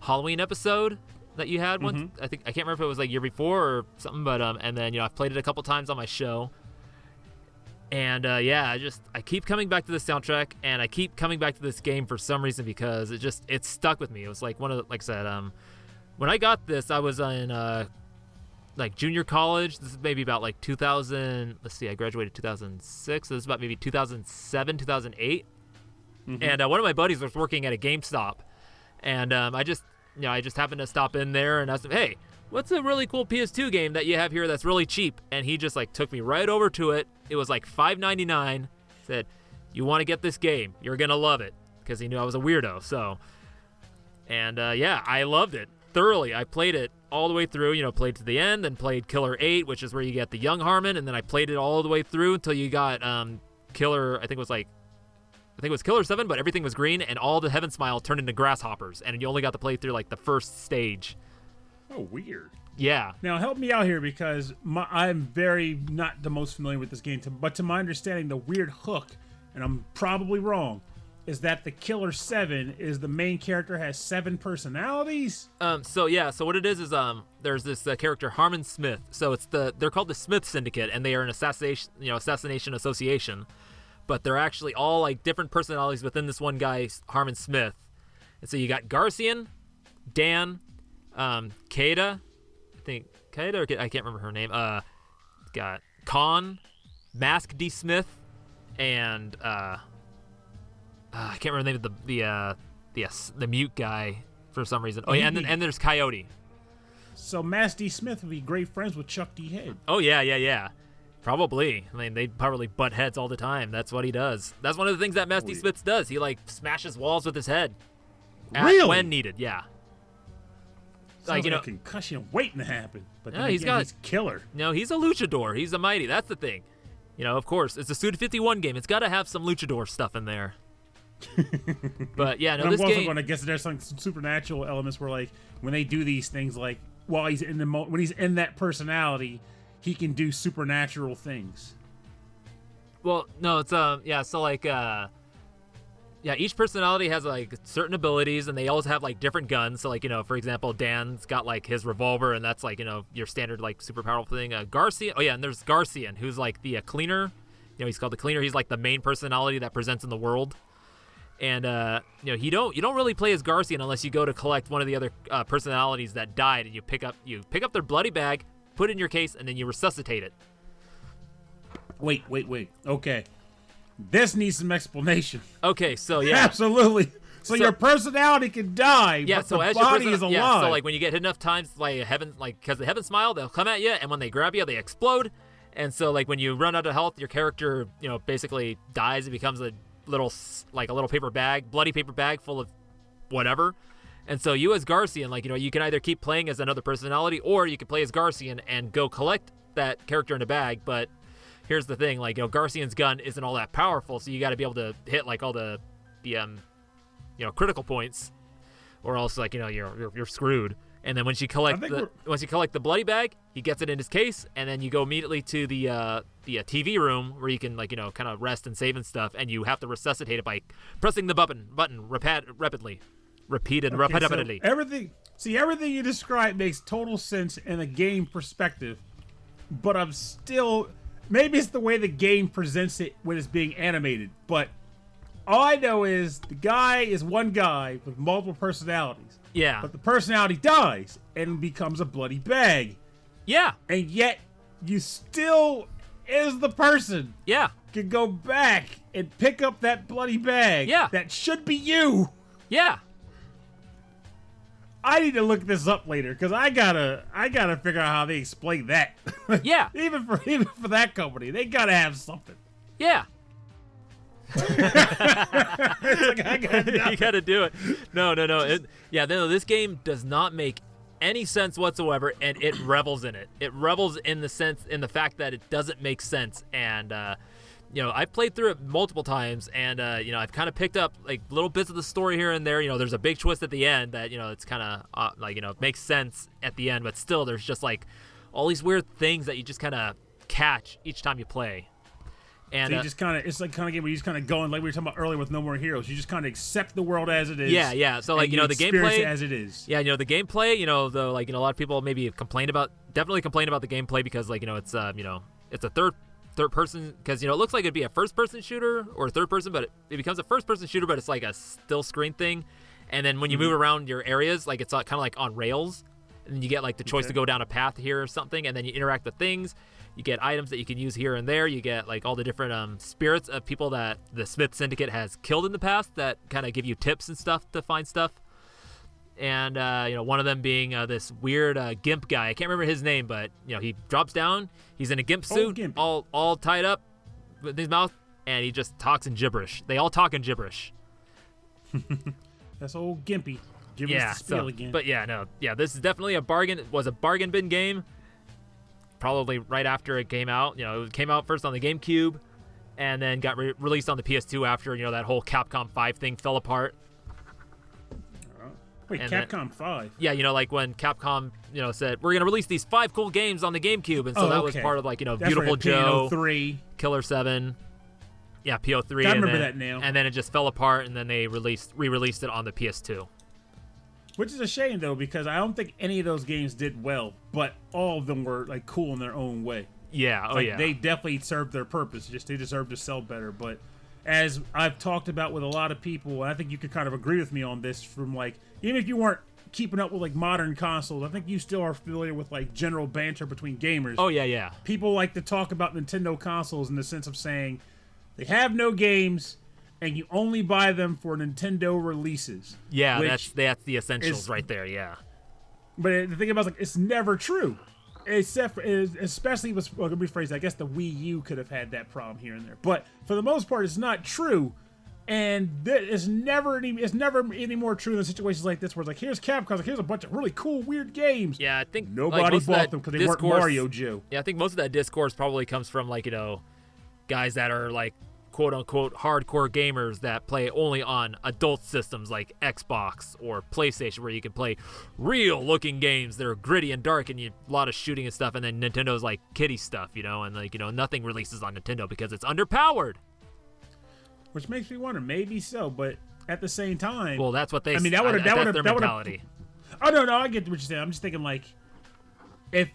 Halloween episode that you had once. I can't remember if it was, like, year before or something, but, and then, I've played it a couple times on my show. And, I keep coming back to this soundtrack, and I keep coming back to this game for some reason because it stuck with me. It was, like, like I said, when I got this, I was in, like, junior college. This is maybe about, like, 2000. Let's see, I graduated 2006. So this is about maybe 2007, 2008. And one of my buddies was working at a GameStop. And I just happened to stop in there and asked him, hey, what's a really cool PS2 game that you have here that's really cheap? And he just, like, took me right over to it. It was, like, $5.99. Said, you want to get this game. You're going to love it. Because he knew I was a weirdo, so. And, I loved it thoroughly. I played it all the way through, played to the end, then played Killer 8, which is where you get the young Harmon, and then I played it all the way through until you got Killer, I think it was Killer 7, but everything was green, and all the Heaven Smile turned into grasshoppers, and you only got to play through, like, the first stage. Oh, weird. Yeah. Now, help me out here, because I'm very not the most familiar with this game, but to my understanding, the weird hook, and I'm probably wrong, is that the Killer 7 is the main character has 7 personalities? So what it is there's this character, Harmon Smith. So they're called the Smith Syndicate, and they are an assassination association. But they're actually all, like, different personalities within this one guy, Harmon Smith. And so you got Garcian, Dan, Kada, I can't remember her name. Got Khan, Mask D. Smith, and I can't remember the name of the mute guy for some reason. Oh yeah, and there's Coyote. So Mask D. Smith would be great friends with Chuck D. Head. Oh yeah. Probably. I mean, they probably butt heads all the time. That's what he does. That's one of the things that Mask D. Smith does. He, like, smashes walls with his head. Really? When needed, yeah. Sounds like a concussion waiting to happen. But then he's killer. No, he's a luchador. He's a mighty. That's the thing. Of course, it's a Suda 51 game. It's got to have some luchador stuff in there. But yeah, no, this game. I'm also going to guess there's some supernatural elements where, like, when they do these things, like, while he's in when he's in that personality, he can do supernatural things. Well, no, it's so like each personality has, like, certain abilities, and they always have, like, different guns. So, like, for example, Dan's got, like, his revolver, and that's, like, your standard, like, super powerful thing. Garcia, and there's Garcian, who's, like, the cleaner. He's called the cleaner. He's, like, the main personality that presents in the world. And you don't really play as Garcian unless you go to collect one of the other personalities that died, and you pick up their bloody bag, put it in your case, and then you resuscitate it. Wait. Okay. This needs some explanation. Okay, so yeah. Absolutely. So your personality can die, but so the body is alive. Yeah, so, like, when you get hit enough times, because the Heaven Smile, they'll come at you, and when they grab you, they explode. And so, like, when you run out of health, your character, basically dies and becomes a little paper bag, bloody paper bag full of whatever. And so you as Garcian, like, you can either keep playing as another personality, or you can play as Garcian and go collect that character in a bag. But here's the thing, like, Garcian's gun isn't all that powerful, so you got to be able to hit, like, all the critical points, or else, like, you're screwed. And then once you collect the bloody bag, he gets it in his case, and then you go immediately to the TV room where you can, like, kind of rest and save and stuff, and you have to resuscitate it by pressing the button repeatedly. Everything you described makes total sense in a game perspective, but I'm still, maybe it's the way the game presents it when it's being animated, but all I know is the guy is one guy with multiple personalities. Yeah. But the personality dies and becomes a bloody bag. Yeah. And yet, you still, as the person, can go back and pick up that bloody bag. Yeah. That should be you. Yeah. I need to look this up later because I gotta figure out how they explain that. Yeah. even for that company, they gotta have something. Yeah. It's like, I got nothing. You got to do it. No. This game does not make any sense whatsoever, and it revels in it. It revels in the fact that it doesn't make sense. And I've played through it multiple times, and I've kind of picked up like little bits of the story here and there. There's a big twist at the end that it's kind of makes sense at the end, but still there's just like all these weird things that you just kind of catch each time you play. And so you just kind of, it's like kind of game where you just kind of go, and like we were talking about earlier with No More Heroes, you just kind of accept the world as it is. Yeah. So like the experience gameplay it as it is. Yeah, the gameplay. Though a lot of people maybe definitely complain about the gameplay because it's it's a third person, because it looks like it'd be a first person shooter or third person, but it becomes a first person shooter, but it's like a still screen thing. And then when you move around your areas, like it's kind of like on rails, and then you get like the choice to go down a path here or something, and then you interact with things. You get items that you can use here and there. You get like all the different spirits of people that the Smith Syndicate has killed in the past that kind of give you tips and stuff to find stuff. And one of them being this weird gimp guy. I can't remember his name, but he drops down. He's in a gimp suit, all tied up with his mouth, and he just talks in gibberish. They all talk in gibberish. That's old Gimpy. Give us the spiel again. But this is definitely a bargain. It was a bargain bin game. Probably right after it came out. It came out first on the GameCube, and then got released on the PS2 after that whole Capcom 5 thing fell apart. Wait, and Capcom 5? Yeah, like when Capcom, said, we're going to release these 5 cool games on the GameCube. And so that was part of That's Beautiful Joe, PO3. Killer 7. Yeah, PO3. I remember that now. And then it just fell apart, and then they re-released it on the PS2. Which is a shame, though, because I don't think any of those games did well, but all of them were like cool in their own way. Yeah, They definitely served their purpose. Just they deserve to sell better. But as I've talked about with a lot of people, and I think you could kind of agree with me on this, from like, even if you weren't keeping up with like modern consoles, I think you still are familiar with like general banter between gamers. Oh yeah. People like to talk about Nintendo consoles in the sense of saying they have no games, and you only buy them for Nintendo releases. Yeah, that's the essentials right there. Yeah. But the thing about it's like, it's never true, except for, especially with, well, let me rephrase that. I guess the Wii U could have had that problem here and there, but for the most part, it's not true. And it's never any more true in situations like this, where it's like, here's Capcom, like, here's a bunch of really cool, weird games. Yeah, I think nobody bought them because they weren't Mario Joe. Yeah, I think most of that discourse probably comes from like guys that are like quote unquote hardcore gamers that play only on adult systems like Xbox or PlayStation, where you can play real looking games that are gritty and dark and a lot of shooting and stuff, and then Nintendo's like kiddie stuff, and like nothing releases on Nintendo because it's underpowered. Which makes me wonder, maybe so, but at the same time, well, that's what they. I mean, that would have their mentality. Oh no, I get what you're saying. I'm just thinking like, if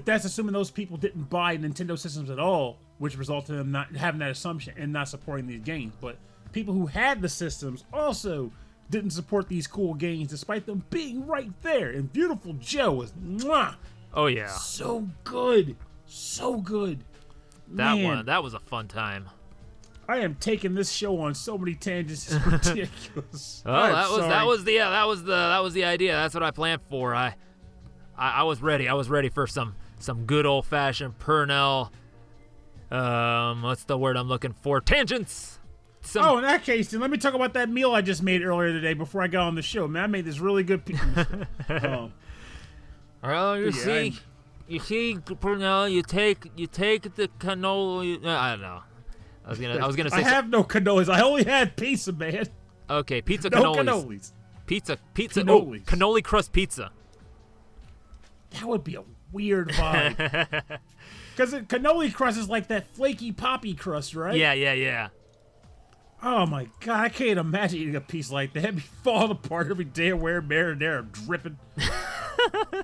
that's assuming those people didn't buy Nintendo systems at all, which resulted in them not having that assumption and not supporting these games, but people who had the systems also didn't support these cool games despite them being right there. And Beautiful Joe was, mwah, oh yeah, so good. That was a fun time. I am taking this show on so many tangents. It's ridiculous. Oh, that was the idea. That's what I planned for. I was ready. I was ready for some good old fashioned Pernell. What's the word I'm looking for? Tangents. In that case, then let me talk about that meal I just made earlier today before I got on the show. Man, I made this really good pizza. Well, you see, Pernell, you take the cannoli. I don't know. I was gonna say. I have no cannolis. I only had pizza, man. Okay, pizza no cannolis. Pizza. Cannolis. Oh, cannoli crust pizza. That would be a weird vibe. Because cannoli crust is like that flaky poppy crust, right? Yeah. Oh my god, I can't imagine eating a piece like that. It'd be falling apart every day. Where marinara, I'm dripping.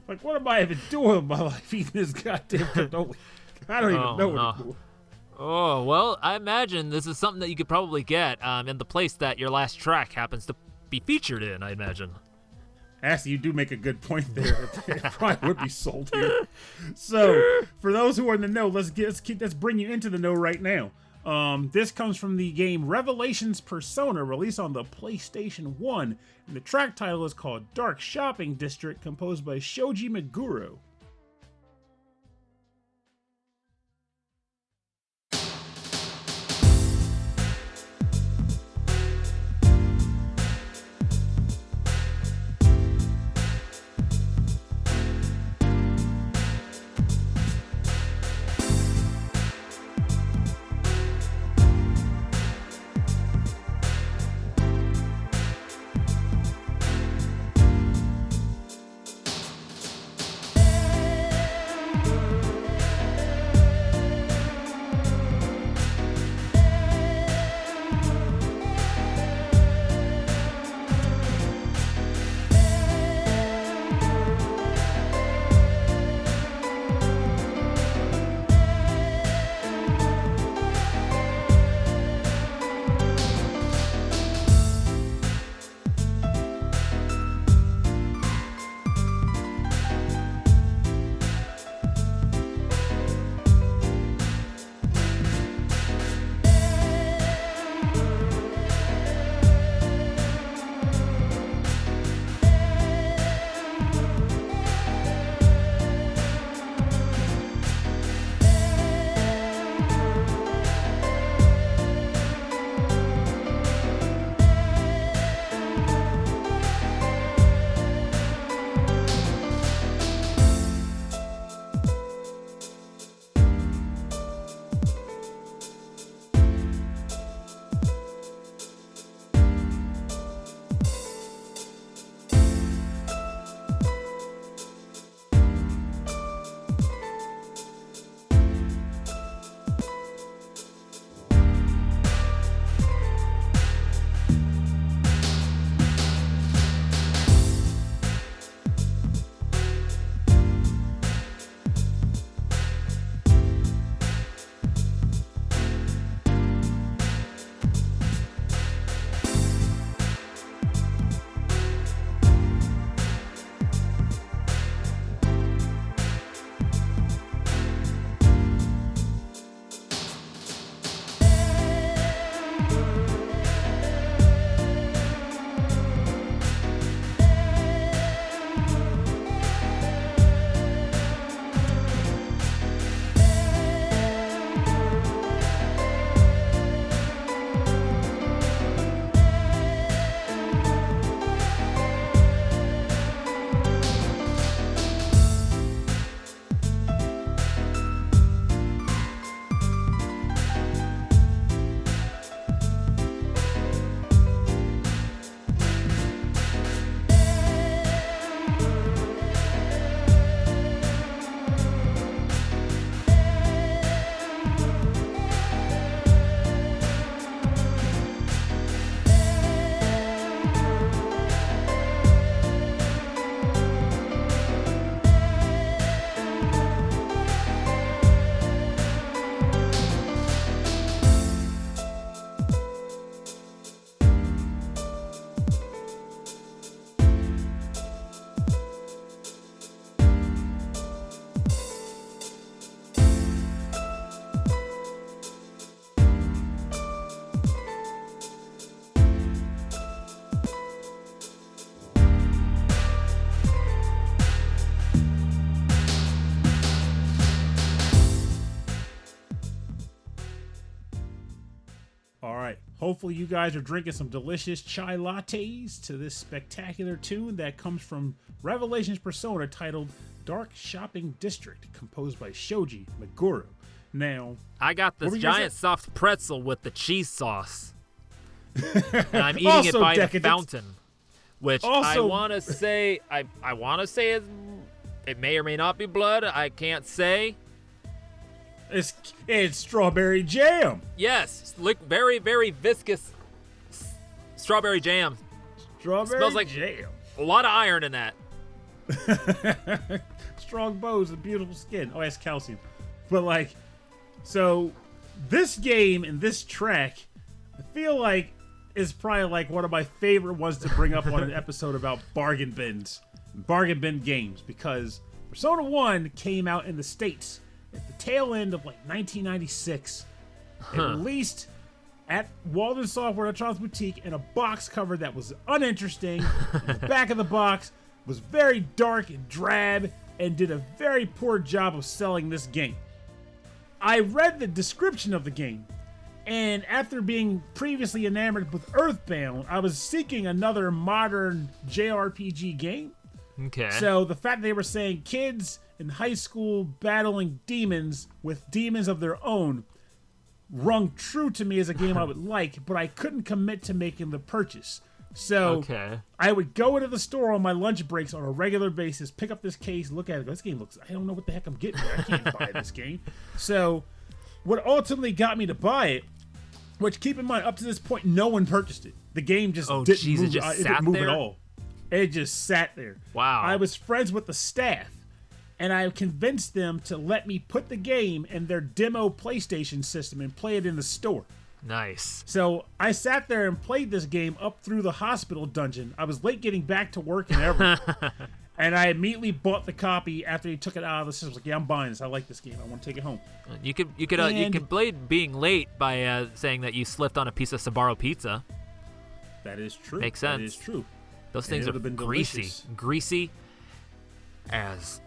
Like, what am I even doing with my life eating this goddamn cannoli? I don't even know what I'm doing. Oh, well, I imagine this is something that you could probably get in the place that your last track happens to be featured in, I imagine. Actually, you do make a good point there. It probably would be sold here. So, for those who are in the know, let's bring you into the know right now. This comes from the game Revelations Persona, released on the PlayStation 1. And the track title is called Dark Shopping District, composed by Shoji Meguro. Hopefully you guys are drinking some delicious chai lattes to this spectacular tune that comes from Revelations Persona titled Dark Shopping District, composed by Shoji Meguro. Now, I got this giant soft pretzel with the cheese sauce. And I'm eating it by the fountain, which I want to say, I want to say it may or may not be blood. I can't say. It's strawberry jam. Yes, very, very viscous strawberry jam. Strawberry smells like jam. A lot of iron in that. Strong bows and beautiful skin. Oh, that's calcium. But so this game and this track, I feel like is probably one of my favorite ones to bring up on an episode about bargain bin games, because Persona 1 came out in the States at the tail end of 1996. It released at Walden Software Electronics Boutique in a box cover that was uninteresting. And the back of the box was very dark and drab and did a very poor job of selling this game. I read the description of the game, and after being previously enamored with Earthbound, I was seeking another modern JRPG game. Okay. So the fact they were saying kids in high school battling demons with demons of their own rung true to me as a game I would like, but I couldn't commit to making the purchase. So I would go into the store on my lunch breaks on a regular basis, pick up this case, look at it, go, this game looks, I don't know what the heck I'm getting here. I can't buy this game. So what ultimately got me to buy it, which keep in mind, up to this point, no one purchased it. The game just didn't move, it didn't move at all. It just sat there. Wow. I was friends with the staff, and I convinced them to let me put the game in their demo PlayStation system and play it in the store. Nice. So I sat there and played this game up through the hospital dungeon. I was late getting back to work and everything. And I immediately bought the copy after he took it out of the system. I was like, yeah, I'm buying this. I like this game. I want to take it home. You could blame being late by saying that you slipped on a piece of Sbarro pizza. That is true. Makes sense. That is true. Those things are greasy as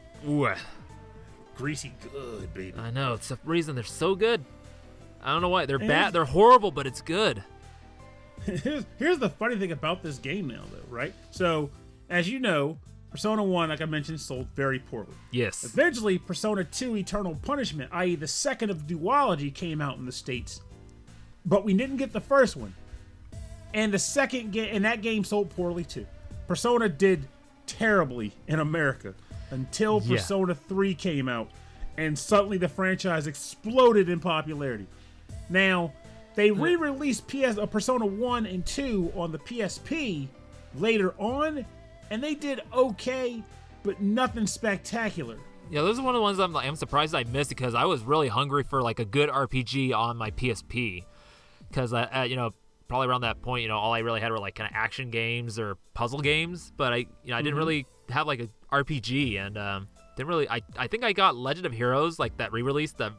greasy good, baby. I know, it's the reason they're so good. I don't know why they're bad. They're horrible, but it's good. Here's the funny thing about this game now, though, right? So, as you know, Persona 1, like I mentioned, sold very poorly. Yes. Eventually, Persona 2 Eternal Punishment, i.e. the second of Duology, came out in the States. But we didn't get the first one. And the second game, and that game sold poorly too. Persona did terribly in America until Persona 3 came out, and suddenly the franchise exploded in popularity. Now, they re-released Persona 1 and 2 on the PSP later on, and they did okay, but nothing spectacular. Yeah, those are one of the ones I'm surprised I missed, because I was really hungry for a good RPG on my PSP, because probably around that point, all I really had were kind of action games or puzzle games, but I didn't really have a RPG, and didn't really. I think I got Legend of Heroes that re-release, the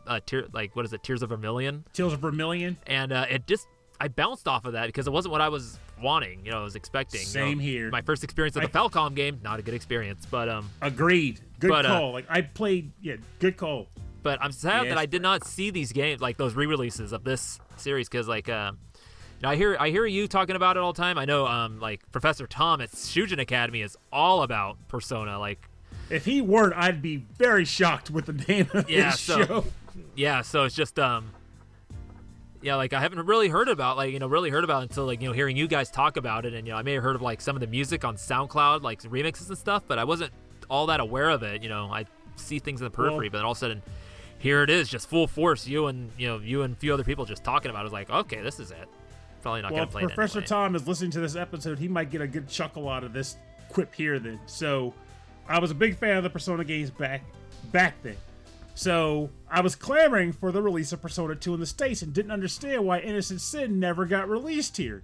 what is it, Tears of Vermilion? Tears of Vermilion, and I bounced off of that because it wasn't what I was wanting. I was expecting. Same here. My first experience with the Falcom game, not a good experience, but agreed. Good call. I played, good call. But I'm sad that I did not see these games, those re-releases of this series, because I hear you talking about it all the time. I know, Professor Tom at Shujin Academy is all about Persona. If he weren't, I'd be very shocked with the name of this show. Yeah, so it's just, I haven't really heard about, until, hearing you guys talk about it. And, I may have heard of, some of the music on SoundCloud, remixes and stuff, but I wasn't all that aware of it. I see things in the periphery, but then all of a sudden, here it is, just full force. You and a few other people just talking about it. I was like, okay, this is it. Probably not going to play it. If Professor anyway. Tom is listening to this episode, he might get a good chuckle out of this quip here then. So, I was a big fan of the Persona games back then. So, I was clamoring for the release of Persona 2 in the States and didn't understand why Innocent Sin never got released here.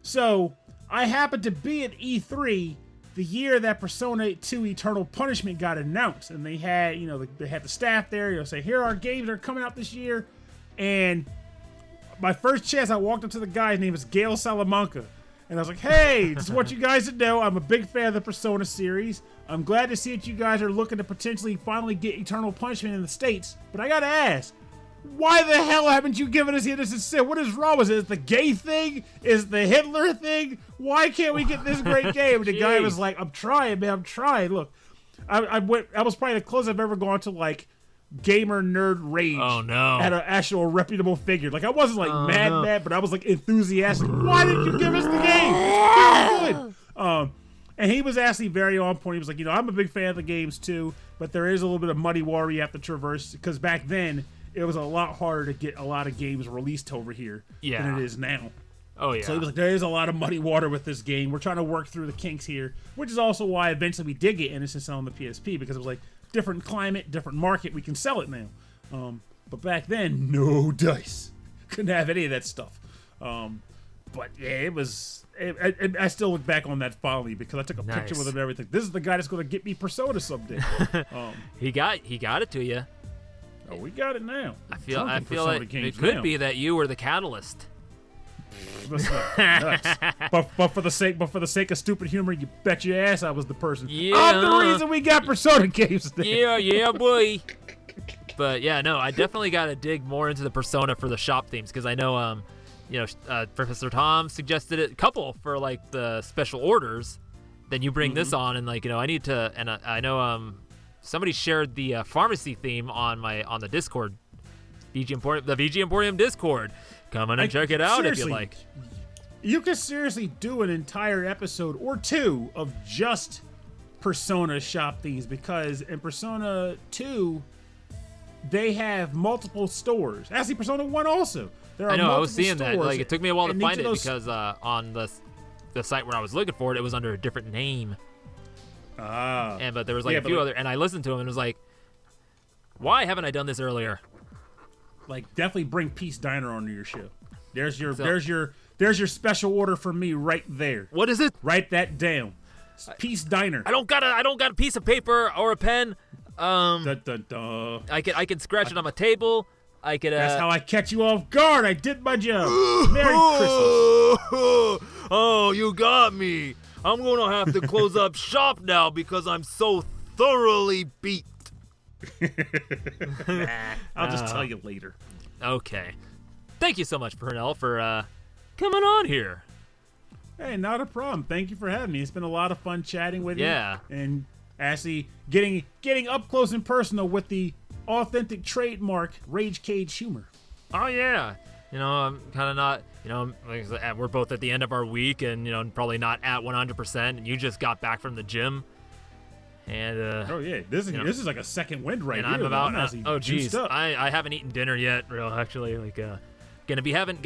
So, I happened to be at E3 the year that Persona 2 Eternal Punishment got announced, and they had, they had the staff there, say, here are our games that are coming out this year, and my first chance, I walked up to the guy. His name is Gail Salamanca. And I was like, hey, just want you guys to know I'm a big fan of the Persona series. I'm glad to see that you guys are looking to potentially finally get Eternal Punishment in the States. But I got to ask, why the hell haven't you given us Innocent Sin? What is wrong with it? Is it the gay thing? Is it the Hitler thing? Why can't we get this great game? And the guy was like, I'm trying, man. I'm trying. Look, I was probably the closest I've ever gone to like gamer nerd rage. Oh no! At an actual reputable figure. Like I wasn't like mad, but I was like enthusiastic. Why didn't you give us the game? It's very good. And he was actually very on point. He was like, I'm a big fan of the games too, but there is a little bit of muddy water you have to traverse because back then it was a lot harder to get a lot of games released over here than it is now. Oh yeah. So he was like, there is a lot of muddy water with this game. We're trying to work through the kinks here, which is also why eventually we did get Innocent Sin on the PSP because it was like different climate, different market. We can sell it now. But back then, no dice. Couldn't have any of that stuff. But yeah, it was. I still look back on that fondly because I took a picture with him and everything. This is the guy that's going to get me Persona someday. He got it to you. Oh, we got it now. I feel like it could be that you were the catalyst. but for the sake of stupid humor, you bet your ass I was the person. Yeah. I'm the reason we got Persona games now. Yeah, boy. But yeah, no, I definitely got to dig more into the Persona for the shop themes because I know, Professor Tom suggested a couple for like the special orders. Then you bring this on, and like I need to, and I know somebody shared the pharmacy theme on the Discord, the VG Emporium Discord. Come on and check it out if you like. You could seriously do an entire episode or two of just Persona shop themes because in Persona 2, they have multiple stores. Actually, Persona 1 also. I know, I was seeing that. Like, it took me a while to find it because on the site where I was looking for it, it was under a different name. But there was like a few other, and I listened to them and was like, why haven't I done this earlier? Like, definitely bring Peace Diner onto your show. There's your special order for me right there. What is it? Write that down. Peace Diner. I don't got a piece of paper or a pen. Dun, dun, dun. I can scratch it on my table. I could. That's how I catch you off guard. I did my job. Merry Christmas. Oh, you got me. I'm gonna have to close up shop now because I'm so thoroughly beat. I'll just tell you later. Okay. Thank you so much, Pernell, for coming on here. Hey, not a problem. Thank you for having me. It's been a lot of fun chatting with you. Yeah. And actually getting up close and personal with the authentic trademark Rage Cage humor. Oh, yeah. I'm kind of not, like I said, we're both at the end of our week and, probably not at 100%. And you just got back from the gym. And this is like a second wind right and here. I'm about geez, I haven't eaten dinner yet, actually. Like gonna be having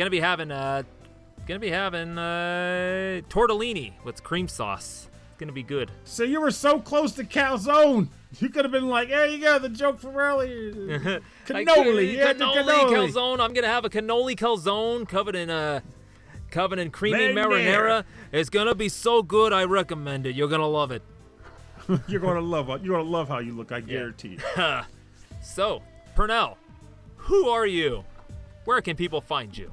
tortellini with cream sauce. It's gonna be good. So you were so close to calzone. You could have been like, there you go, the joke from earlier. Cannoli, calzone. I'm gonna have a cannoli calzone covered in creamy marinara. It's gonna be so good. I recommend it. You're gonna love it. You're gonna love how you look. I guarantee you. So, Pernell, who are you? Where can people find you?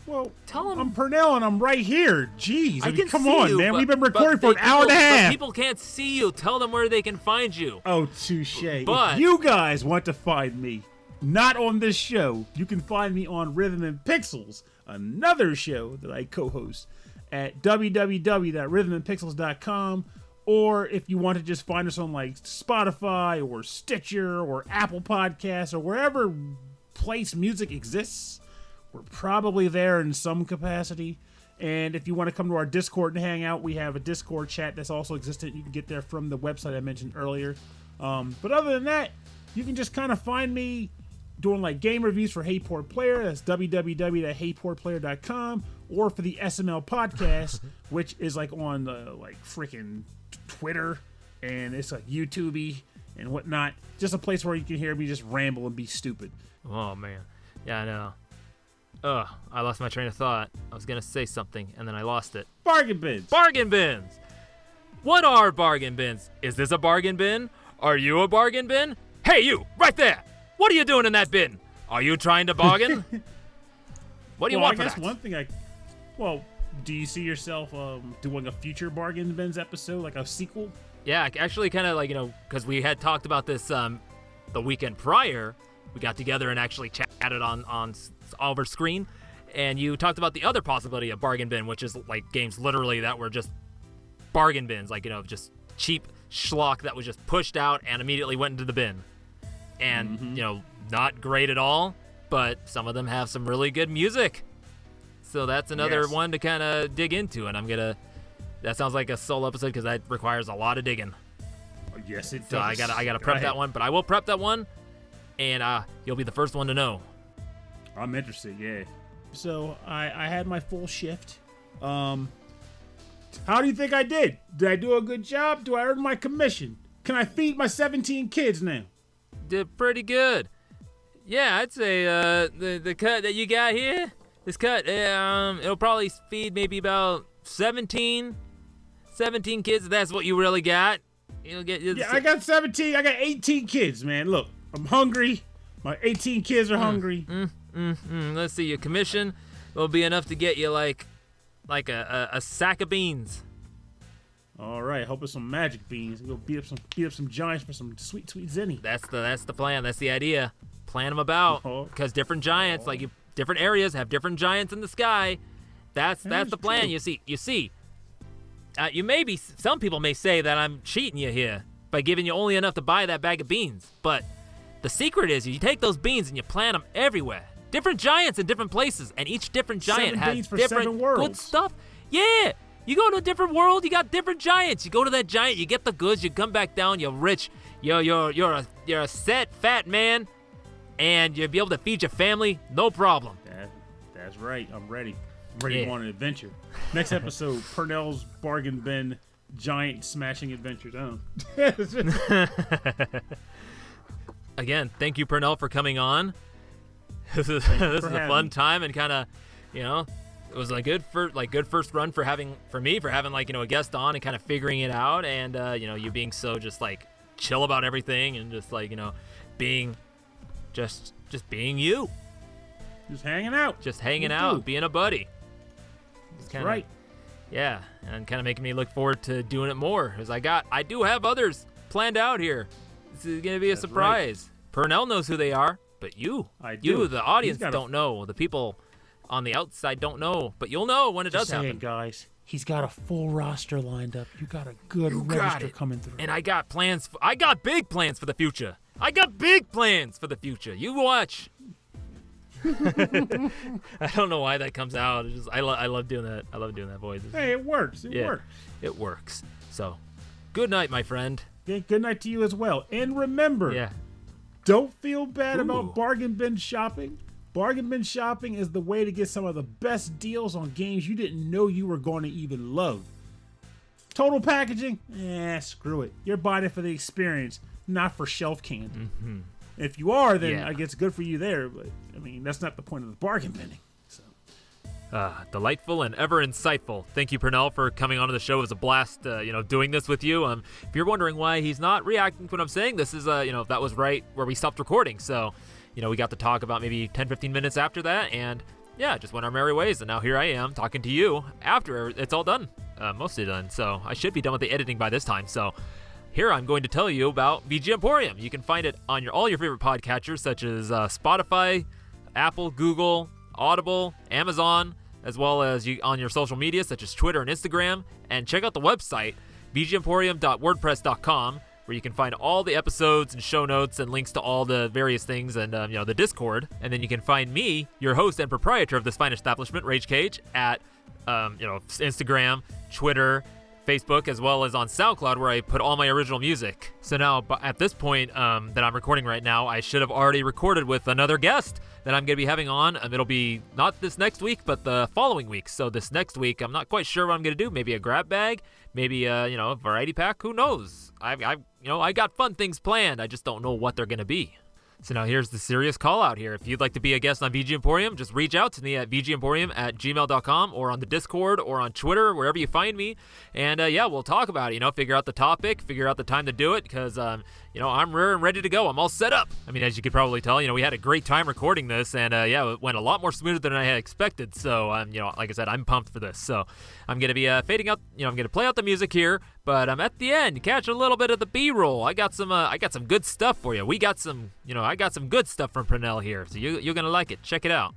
Well, tell them. I'm Pernell and I'm right here. Jeez, come see on, you, man. We've been recording for an hour and a half. But people can't see you. Tell them where they can find you. Oh, touche. But if you guys want to find me, not on this show, you can find me on Rhythm and Pixels, another show that I co-host at www.rhythmandpixels.com. Or if you want to just find us on like Spotify or Stitcher or Apple Podcasts or wherever place music exists, we're probably there in some capacity. And if you want to come to our Discord and hang out, we have a Discord chat that's also existent. You can get there from the website I mentioned earlier. But other than that, you can just kind of find me doing like game reviews for Hey Poor Player. That's www.heypoorplayer.com. Or for the SML podcast, which is like on the like freaking Twitter, and it's like YouTube-y and whatnot. Just a place where you can hear me just ramble and be stupid. Oh man, yeah, I know. I lost my train of thought. I was gonna say something and then I lost it. Bargain bins. Bargain bins. What are bargain bins? Is this a bargain bin? Are you a bargain bin? Hey, you right there. What are you doing in that bin? Are you trying to bargain? What do you want for that? One thing do you see yourself doing a future Bargain Bins episode, like a sequel? Yeah, actually kind of like, because we had talked about this the weekend prior, we got together and actually chatted on over screen, and you talked about the other possibility of bargain bin, which is like games literally that were just bargain bins, like, just cheap schlock that was just pushed out and immediately went into the bin. And, not great at all, but some of them have some really good music. So that's another one to kind of dig into, and that sounds like a solo episode because that requires a lot of digging. Yes, it does. So I gotta prep that one, but I will prep that one, and you'll be the first one to know. I'm interested, yeah. So I had my full shift. How do you think I did? Did I do a good job? Do I earn my commission? Can I feed my 17 kids now? Did pretty good. Yeah, I'd say the cut that you got here, this cut, it'll probably feed maybe about 17 kids. That's what you really got. You'll get. I got 17. I got 18 kids, man. Look, I'm hungry. My 18 kids are hungry. Let's see. Your commission will be enough to get you like a sack of beans. All right. Hope it's some magic beans. Go beat up some giants for some sweet zenny. That's the plan. That's the idea. Plan them about because different giants, different areas have different giants in the sky. That's the plan. True. You see. Some people may say that I'm cheating you here by giving you only enough to buy that bag of beans. But the secret is you take those beans and you plant them everywhere. Different giants in different places, and each different giant has different good stuff. Yeah, you go to a different world, you got different giants. You go to that giant, you get the goods, you come back down, you're rich. You're a set fat man, and you'll be able to feed your family, no problem. That's right. I'm ready. To go on an adventure. Next episode, Pernell's Bargain Bin Giant Smashing Adventures. Again, thank you, Pernell, for coming on. This is a fun time, and kind of, it was a good first run for having a guest on and kind of figuring it out, and you being so just like chill about everything, and just like being just being you, just hanging out, being a buddy. That's right. Yeah, and kind of making me look forward to doing it more, because I do have others planned out here. This is gonna be a surprise. Right. Pernell knows who they are, but you, the audience, don't know. The people on the outside don't know, but you'll know when it does happen. Guys, he's got a full roster lined up. You got a good register coming through. And I got plans. I got big plans for the future. You watch. I don't know why that comes out. It's just, I love doing that. I love doing that voice. Hey, it works. It works. So, good night, my friend. Yeah, good night to you as well. And remember, don't feel bad about bargain bin shopping. Bargain bin shopping is the way to get some of the best deals on games you didn't know you were going to even love. Total packaging? Screw it. You're buying it for the experience, not for shelf candy. Mm-hmm. If you are, then I guess good for you there. But, that's not the point of the bargain binning. So. Delightful and ever insightful. Thank you, Pernell, for coming onto the show. It was a blast, doing this with you. If you're wondering why he's not reacting to what I'm saying, this is, that was right where we stopped recording. So, we got to talk about maybe 10, 15 minutes after that. And, just went our merry ways. And now here I am talking to you after it's all done. Mostly done. So I should be done with the editing by this time. So here I'm going to tell you about VG Emporium. You can find it on all your favorite podcatchers, such as Spotify, Apple, Google, Audible, Amazon, as well as on your social media, such as Twitter and Instagram. And check out the website, vgemporium.wordpress.com, where you can find all the episodes and show notes and links to all the various things, and the Discord. And then you can find me, your host and proprietor of this fine establishment, Rage Cage, at Instagram, Twitter, Facebook, as well as on SoundCloud, where I put all my original music. So now, at this point that I'm recording right now, I should have already recorded with another guest that I'm going to be having on. It'll be not this next week, but the following week. So this next week, I'm not quite sure what I'm going to do. Maybe a grab bag, maybe a variety pack. Who knows? I got fun things planned. I just don't know what they're going to be. So now here's the serious call out here. If you'd like to be a guest on VG Emporium, just reach out to me at vgemporium@gmail.com, or on the Discord, or on Twitter, wherever you find me. And we'll talk about it, figure out the topic, figure out the time to do it, because, I'm rare and ready to go. I'm all set up. As you could probably tell, we had a great time recording this, and it went a lot more smoother than I had expected. So, like I said, I'm pumped for this. So I'm going to be fading out, I'm going to play out the music here, But at the end, you catch a little bit of the B-roll. I got some good stuff for you. We got some, I got some good stuff from Pernell here, so you're gonna like it. Check it out.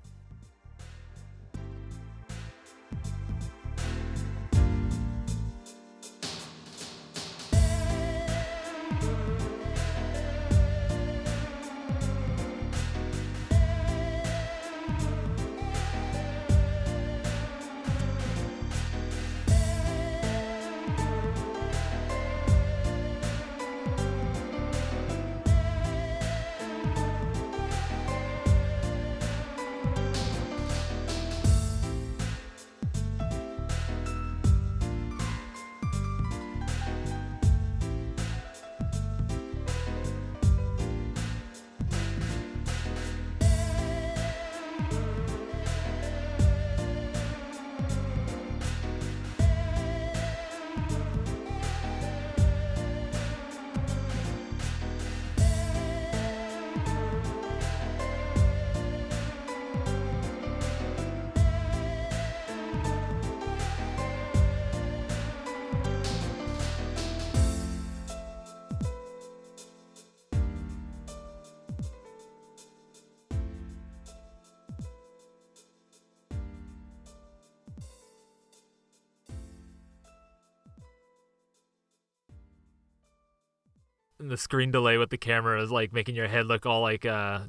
And the screen delay with the camera is like making your head look all like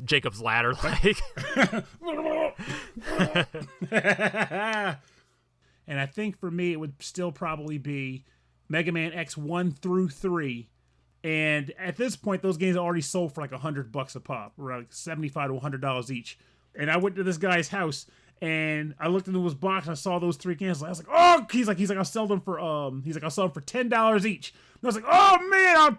Jacob's Ladder like. And I think for me it would still probably be Mega Man X1 through 3. And at this point those games are already sold for like $100 a pop, or like $75 to $100 each. And I went to this guy's house and I looked into his box and I saw those 3 games. I was like, oh, he's like, I'll sell them for $10 each. And I was like, oh man,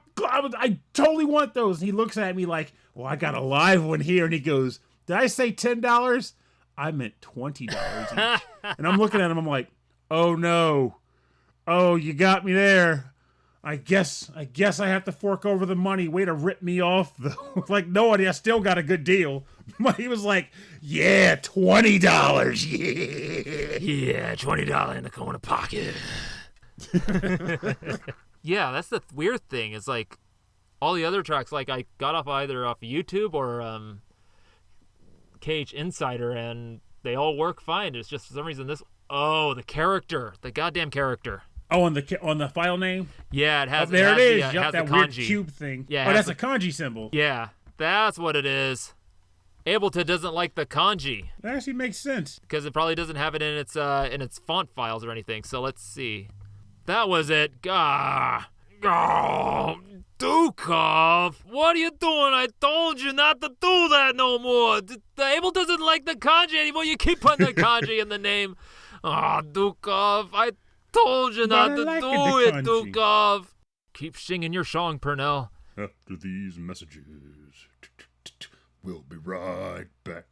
I totally want those. And he looks at me like, well, I got a live one here. And he goes, did I say $10? I meant $20 each. And I'm looking at him, I'm like, oh no. Oh, you got me there. I guess I have to fork over the money. Way to rip me off, though. Like, no, I still got a good deal. But he was like, yeah, $20. Yeah. Yeah, $20 in the corner pocket. Yeah, that's the weird thing. Is like all the other tracks, like I got either off YouTube or KH Insider, and they all work fine. It's just for some reason the goddamn character. Oh, on the file name? Yeah, it has. There it is. It has that the weird kanji. cube thing. Yeah, that's a kanji symbol. Yeah, that's what it is. Ableton doesn't like the kanji. That actually makes sense. Because it probably doesn't have it in its font files or anything. So let's see. That was it. Dukov, what are you doing? I told you not to do that no more. The Ableton doesn't like the kanji anymore. You keep putting the kanji in the name. Dukov, I told you not to do it, Dukov. Keep singing your song, Pernell. After these messages, we'll be right back.